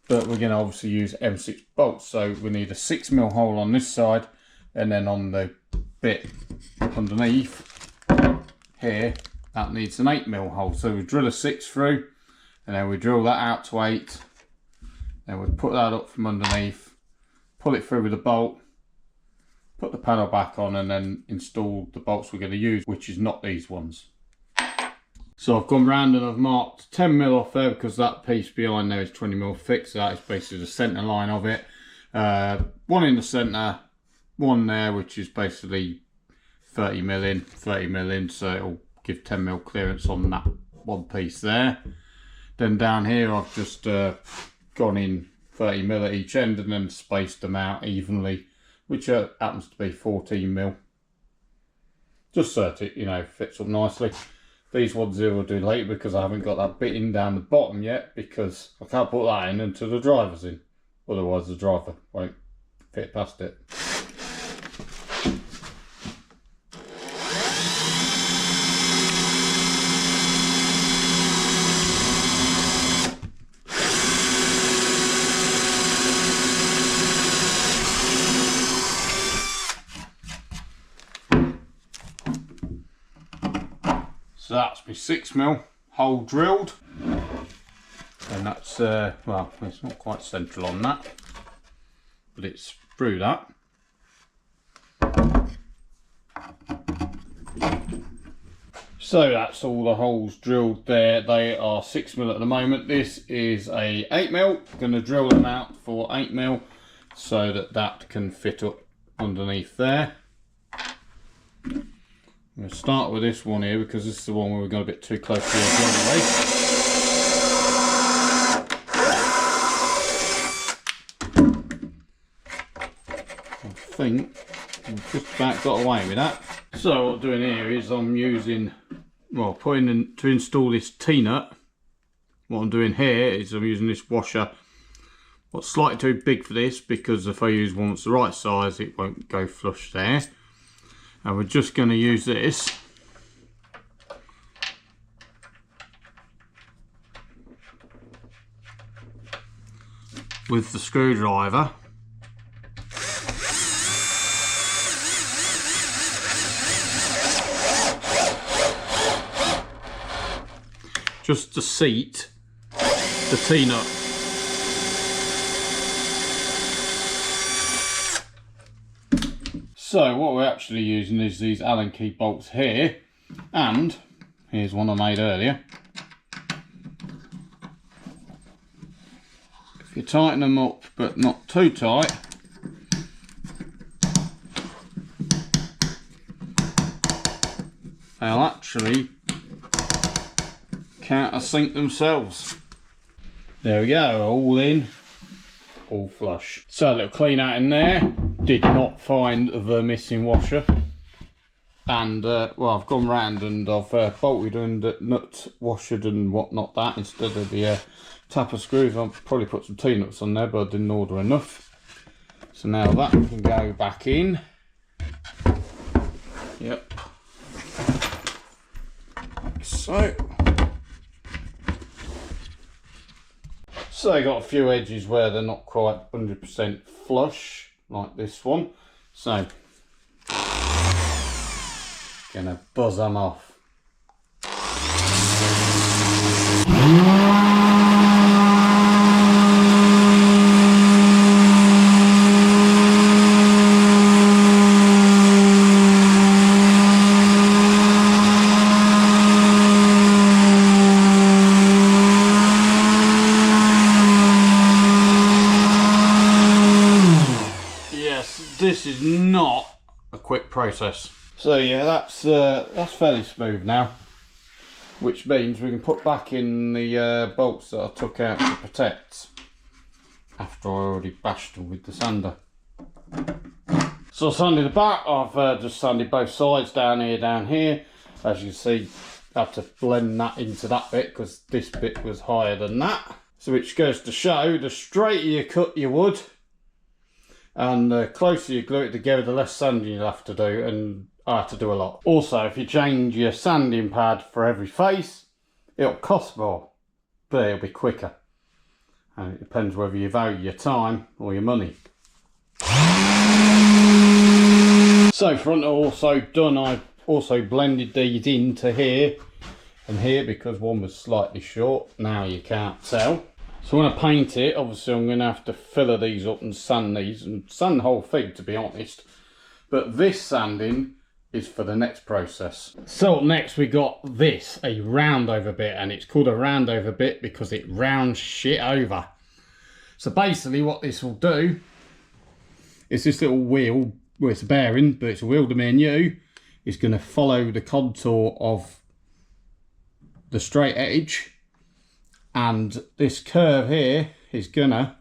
but we're going to obviously use M6 bolts, so we need a 6mm hole on this side, and then on the bit underneath here, that needs an 8mm hole. So we drill a 6 through, and then we drill that out to 8, then we put that up from underneath, pull it through with a bolt, put the panel back on, and then install the bolts we're going to use, which is not these ones. So I've gone round and I've marked 10mm off there, because that piece behind there is 20mm thick, so that is basically the centre line of it. One in the centre, one there, which is basically 30mm in, 30mm in, so it'll give 10mm clearance on that one piece there. Then down here I've just gone in 30mm at each end and then spaced them out evenly, which happens to be 14mm. Just so it, you know, fits up nicely. These ones here will do later because I haven't got that bit in down the bottom yet, because I can't put that in until the driver's in. Otherwise the driver won't fit past it. So that's my 6mm hole drilled, and that's well, it's not quite central on that, but it's through that. So that's all the holes drilled there. They are 6mm at the moment. This is a 8mm. I'm going to drill them out for 8mm so that that can fit up underneath there. I'm going to start with this one here because this is the one where we got a bit too close to the edge anyway. I think I've just about got away with that. So what I'm doing here is I'm using, well, putting in to install this T-nut. What I'm doing here is I'm using this washer. What's slightly too big for this, because if I use one that's the right size it won't go flush there. And we're just going to use this with the screwdriver just to seat the T-nut. So what we're actually using is these Allen key bolts here, and here's one I made earlier. If you tighten them up but not too tight, they'll actually countersink themselves. There we go, all in, all flush. So a little clean out in there. Did not find the missing washer, and well, I've gone round and I've bolted and nut washered and whatnot that instead of the tapper screws. I've probably put some T-nuts on there, but I didn't order enough. So now that can go back in. Yep. So I got a few edges where they're not quite 100% flush, like this one. So, gonna buzz them off. This is not a quick process. So yeah, that's fairly smooth now, which means we can put back in the bolts that I took out to protect after I already bashed them with the sander. So I sanded the back. I've just sanded both sides down here. As you can see, I had to blend that into that bit because this bit was higher than that. So which goes to show, the straighter you cut your wood, and the closer you glue it together, the less sanding you'll have to do, and I have to do a lot. Also, if you change your sanding pad for every face, it'll cost more, but it'll be quicker. And it depends whether you value your time or your money. So front are also done. I've also blended these into here and here because one was slightly short. Now you can't tell. So when I paint it, obviously I'm going to have to filler these up and sand these, and sand the whole thing to be honest. But this sanding is for the next process. So up next we got this, a round over bit, and it's called a round over bit because it rounds shit over. So basically what this will do is this little wheel, well it's a bearing, but it's a wheel to me and you, is going to follow the contour of the straight edge, and this curve here is gonna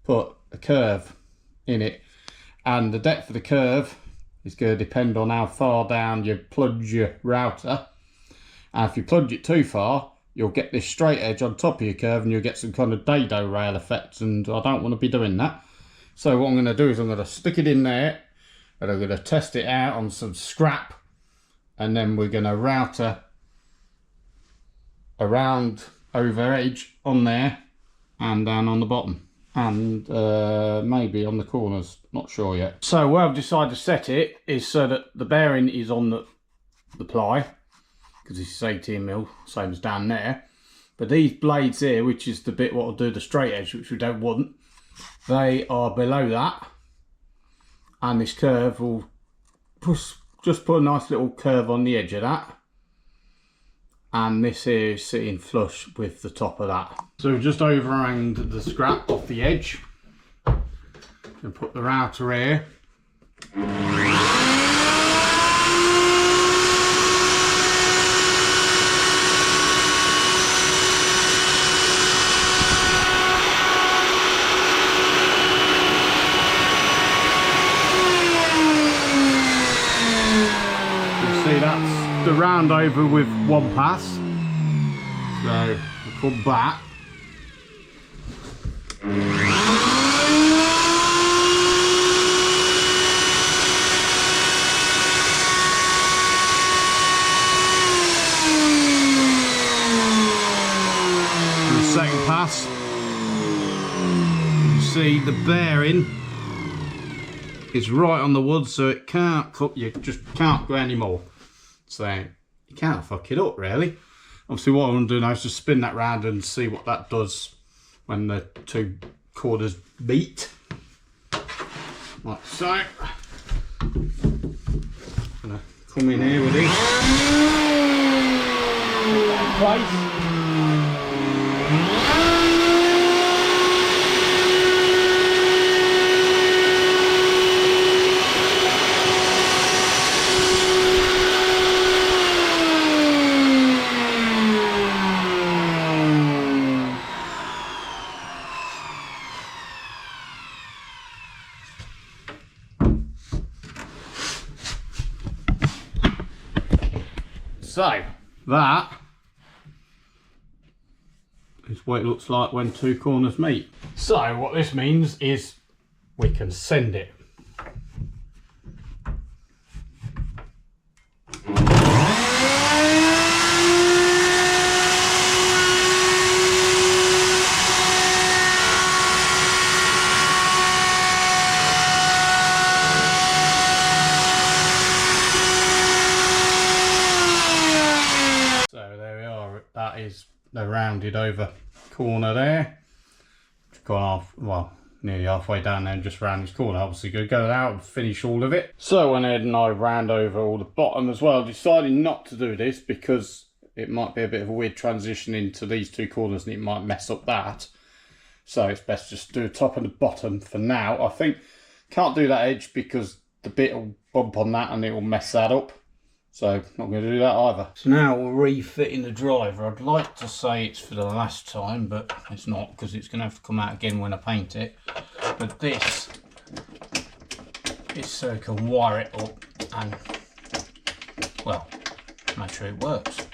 put a curve in it, and the depth of the curve is going to depend on how far down you plunge your router. And if you plunge it too far, you'll get this straight edge on top of your curve and you'll get some kind of dado rail effect, and I don't want to be doing that. So what I'm going to do is I'm going to stick it in there and I'm going to test it out on some scrap, and then we're going to router around over edge on there and down on the bottom, and maybe on the corners, not sure yet. So where I've decided to set it is so that the bearing is on the ply, because this is 18mm, same as down there. But these blades here, which is the bit what will do the straight edge, which we don't want, they are below that, and this curve will just put a nice little curve on the edge of that, and this here is sitting flush with the top of that. So we've just overhanged the scrap off the edge and put the router here. See, that's the round over with one pass. So we come back. And the second pass. You see the bearing is right on the wood, so it can't cut, you just can't go anymore. So you can't fuck it up really. Obviously what I want to do now is just spin that round and see what that does when the two corners meet. Like so. I'm gonna come in here with this. Place. So that is what it looks like when two corners meet. So what this means is we can send it. That is the rounded over corner there. Gone off, well, nearly halfway down there and just round this corner. Obviously going to go out and finish all of it. So I went ahead and I round over all the bottom as well. Decided not to do this because it might be a bit of a weird transition into these two corners and it might mess up that. So it's best just do the top and the bottom for now. I think can't do that edge because the bit will bump on that and it will mess that up. So not going to do that either. So now we're refitting the driver. I'd like to say it's for the last time, but it's not, because it's going to have to come out again when I paint it. But this is so I can wire it up and, well, make sure it works.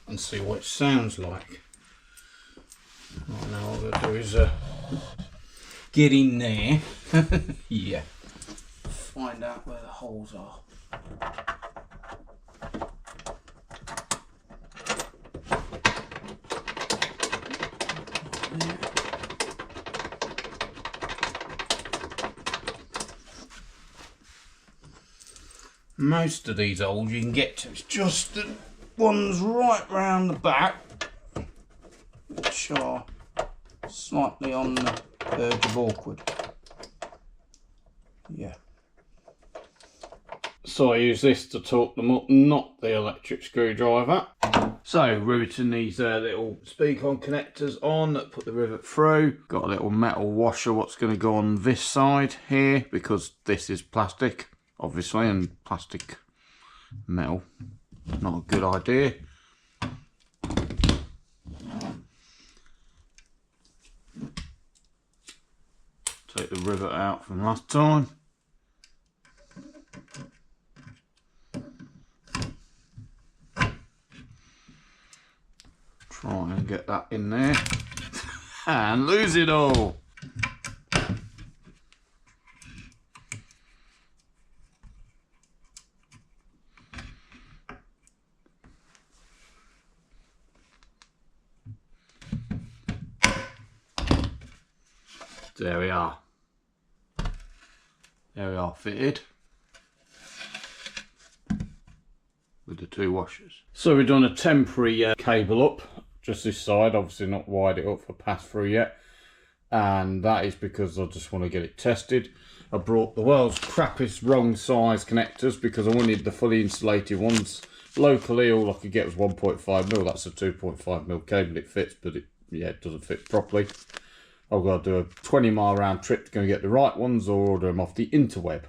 And see what it sounds like. Right, now what I'm going to do is get in there. Yeah. Find out where the holes are. Most of these holes you can get to, it's just the ones right round the back which are slightly on the verge of awkward. Yeah. So I use this to torque them up, not the electric screwdriver. So riveting these little speak-on connectors on, put the rivet through. Got a little metal washer what's going to go on this side here, because this is plastic, obviously, and plastic metal, not a good idea. Take the rivet out from last time. Try and get that in there and lose it all. There we are. There we are, fitted with the two washers. So we've done a temporary cable up, just this side, obviously not wired it up for pass through yet. And that is because I just want to get it tested. I brought the world's crappiest wrong size connectors because I wanted the fully insulated ones. Locally, all I could get was 1.5mm. That's a 2.5mm cable. It fits, but it doesn't fit properly. I've got to do a 20-mile round trip to go and get the right ones or order them off the interweb.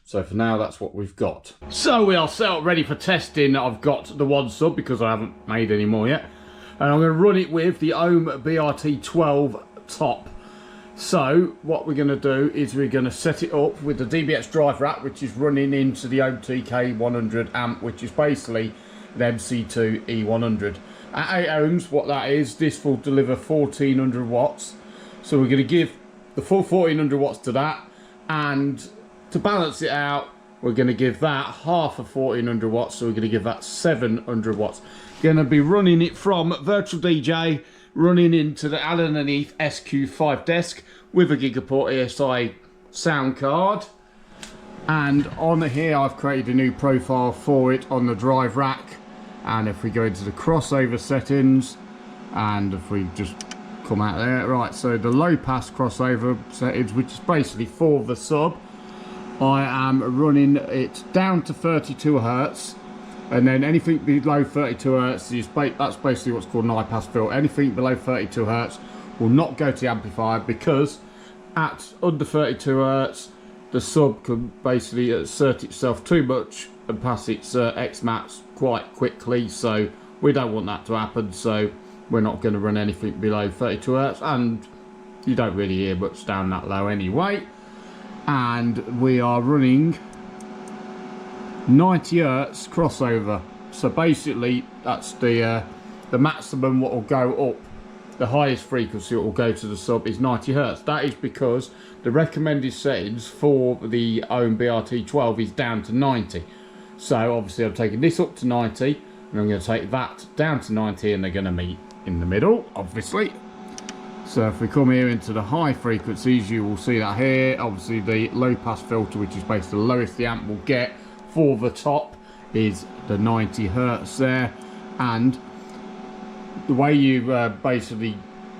So for now, that's what we've got. So we are set up ready for testing. I've got the one sub because I haven't made any more yet. And I'm going to run it with the Ohm BRT12 top. So what we're going to do is we're going to set it up with the DBX drive rack, which is running into the Ohm TK100 amp, which is basically the MC2 E100. At 8 ohms, what that is, this will deliver 1400 watts. So we're going to give the full 1400 watts to that, and to balance it out, we're going to give that half of 1400 watts, so we're going to give that 700 watts. Going to be running it from Virtual DJ, running into the Allen & Heath SQ5 desk with a Gigaport ESI sound card. And on here, I've created a new profile for it on the drive rack. And if we go into the crossover settings, and if we just come out there, right, so the low pass crossover settings, which is basically for the sub, I am running it down to 32 Hertz, and then anything below 32 Hertz is that's basically what's called an high pass filter. Anything below 32 Hertz will not go to the amplifier, because at under 32 Hertz the sub can basically assert itself too much and pass its X max quite quickly, so we don't want that to happen. So we're not going to run anything below 32 Hertz, and you don't really hear much down that low anyway. And we are running 90 Hertz crossover. So basically that's the maximum what will go up. The highest frequency it will go to the sub is 90 Hertz. That is because the recommended settings for the Ohm BRT12 is down to 90. So obviously I'm taking this up to 90, and I'm going to take that down to 90, and they're going to meet in the middle, obviously. So if we come here into the high frequencies, you will see that here, obviously the low pass filter, which is basically the lowest the amp will get for the top, is the 90 Hertz there. And the way you basically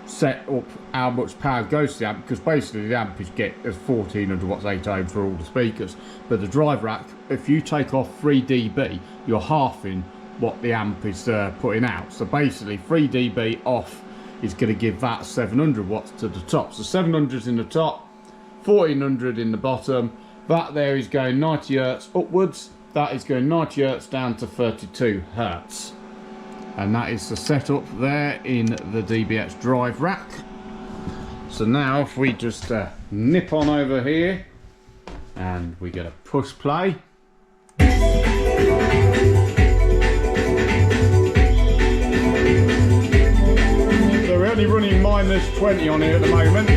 set up how much power goes to the amp, because basically the amp is 1400 watts 8 ohm for all the speakers, but the drive rack, if you take off 3 dB, you're halving what the amp is putting out. So basically 3 dB off is going to give that 700 watts to the top. So 700 in the top, 1400 in the bottom. That there is going 90 Hertz upwards. That is going 90 Hertz down to 32 Hertz. And that is the setup there in the DBX drive rack. So now if we just nip on over here and we get a push play. So we're only running -20 on here at the moment.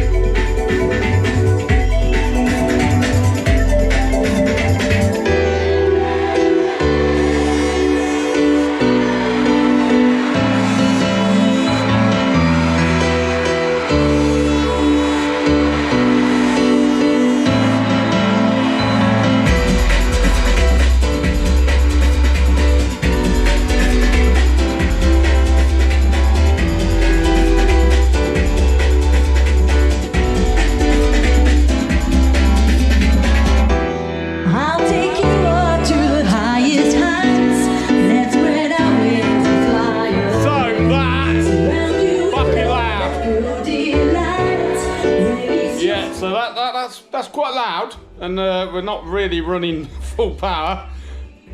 That's quite loud, and we're not really running full power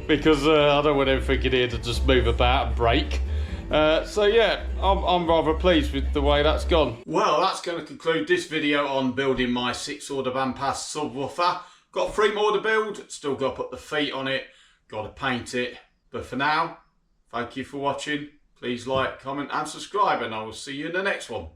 because I don't want everything in here to just move about and break. So yeah, I'm rather pleased with the way that's gone. Well, that's going to conclude this video on building my 6-order bandpass subwoofer. Got 3 more to build, still got to put the feet on it, got to paint it. But for now, thank you for watching. Please like, comment and subscribe, and I will see you in the next one.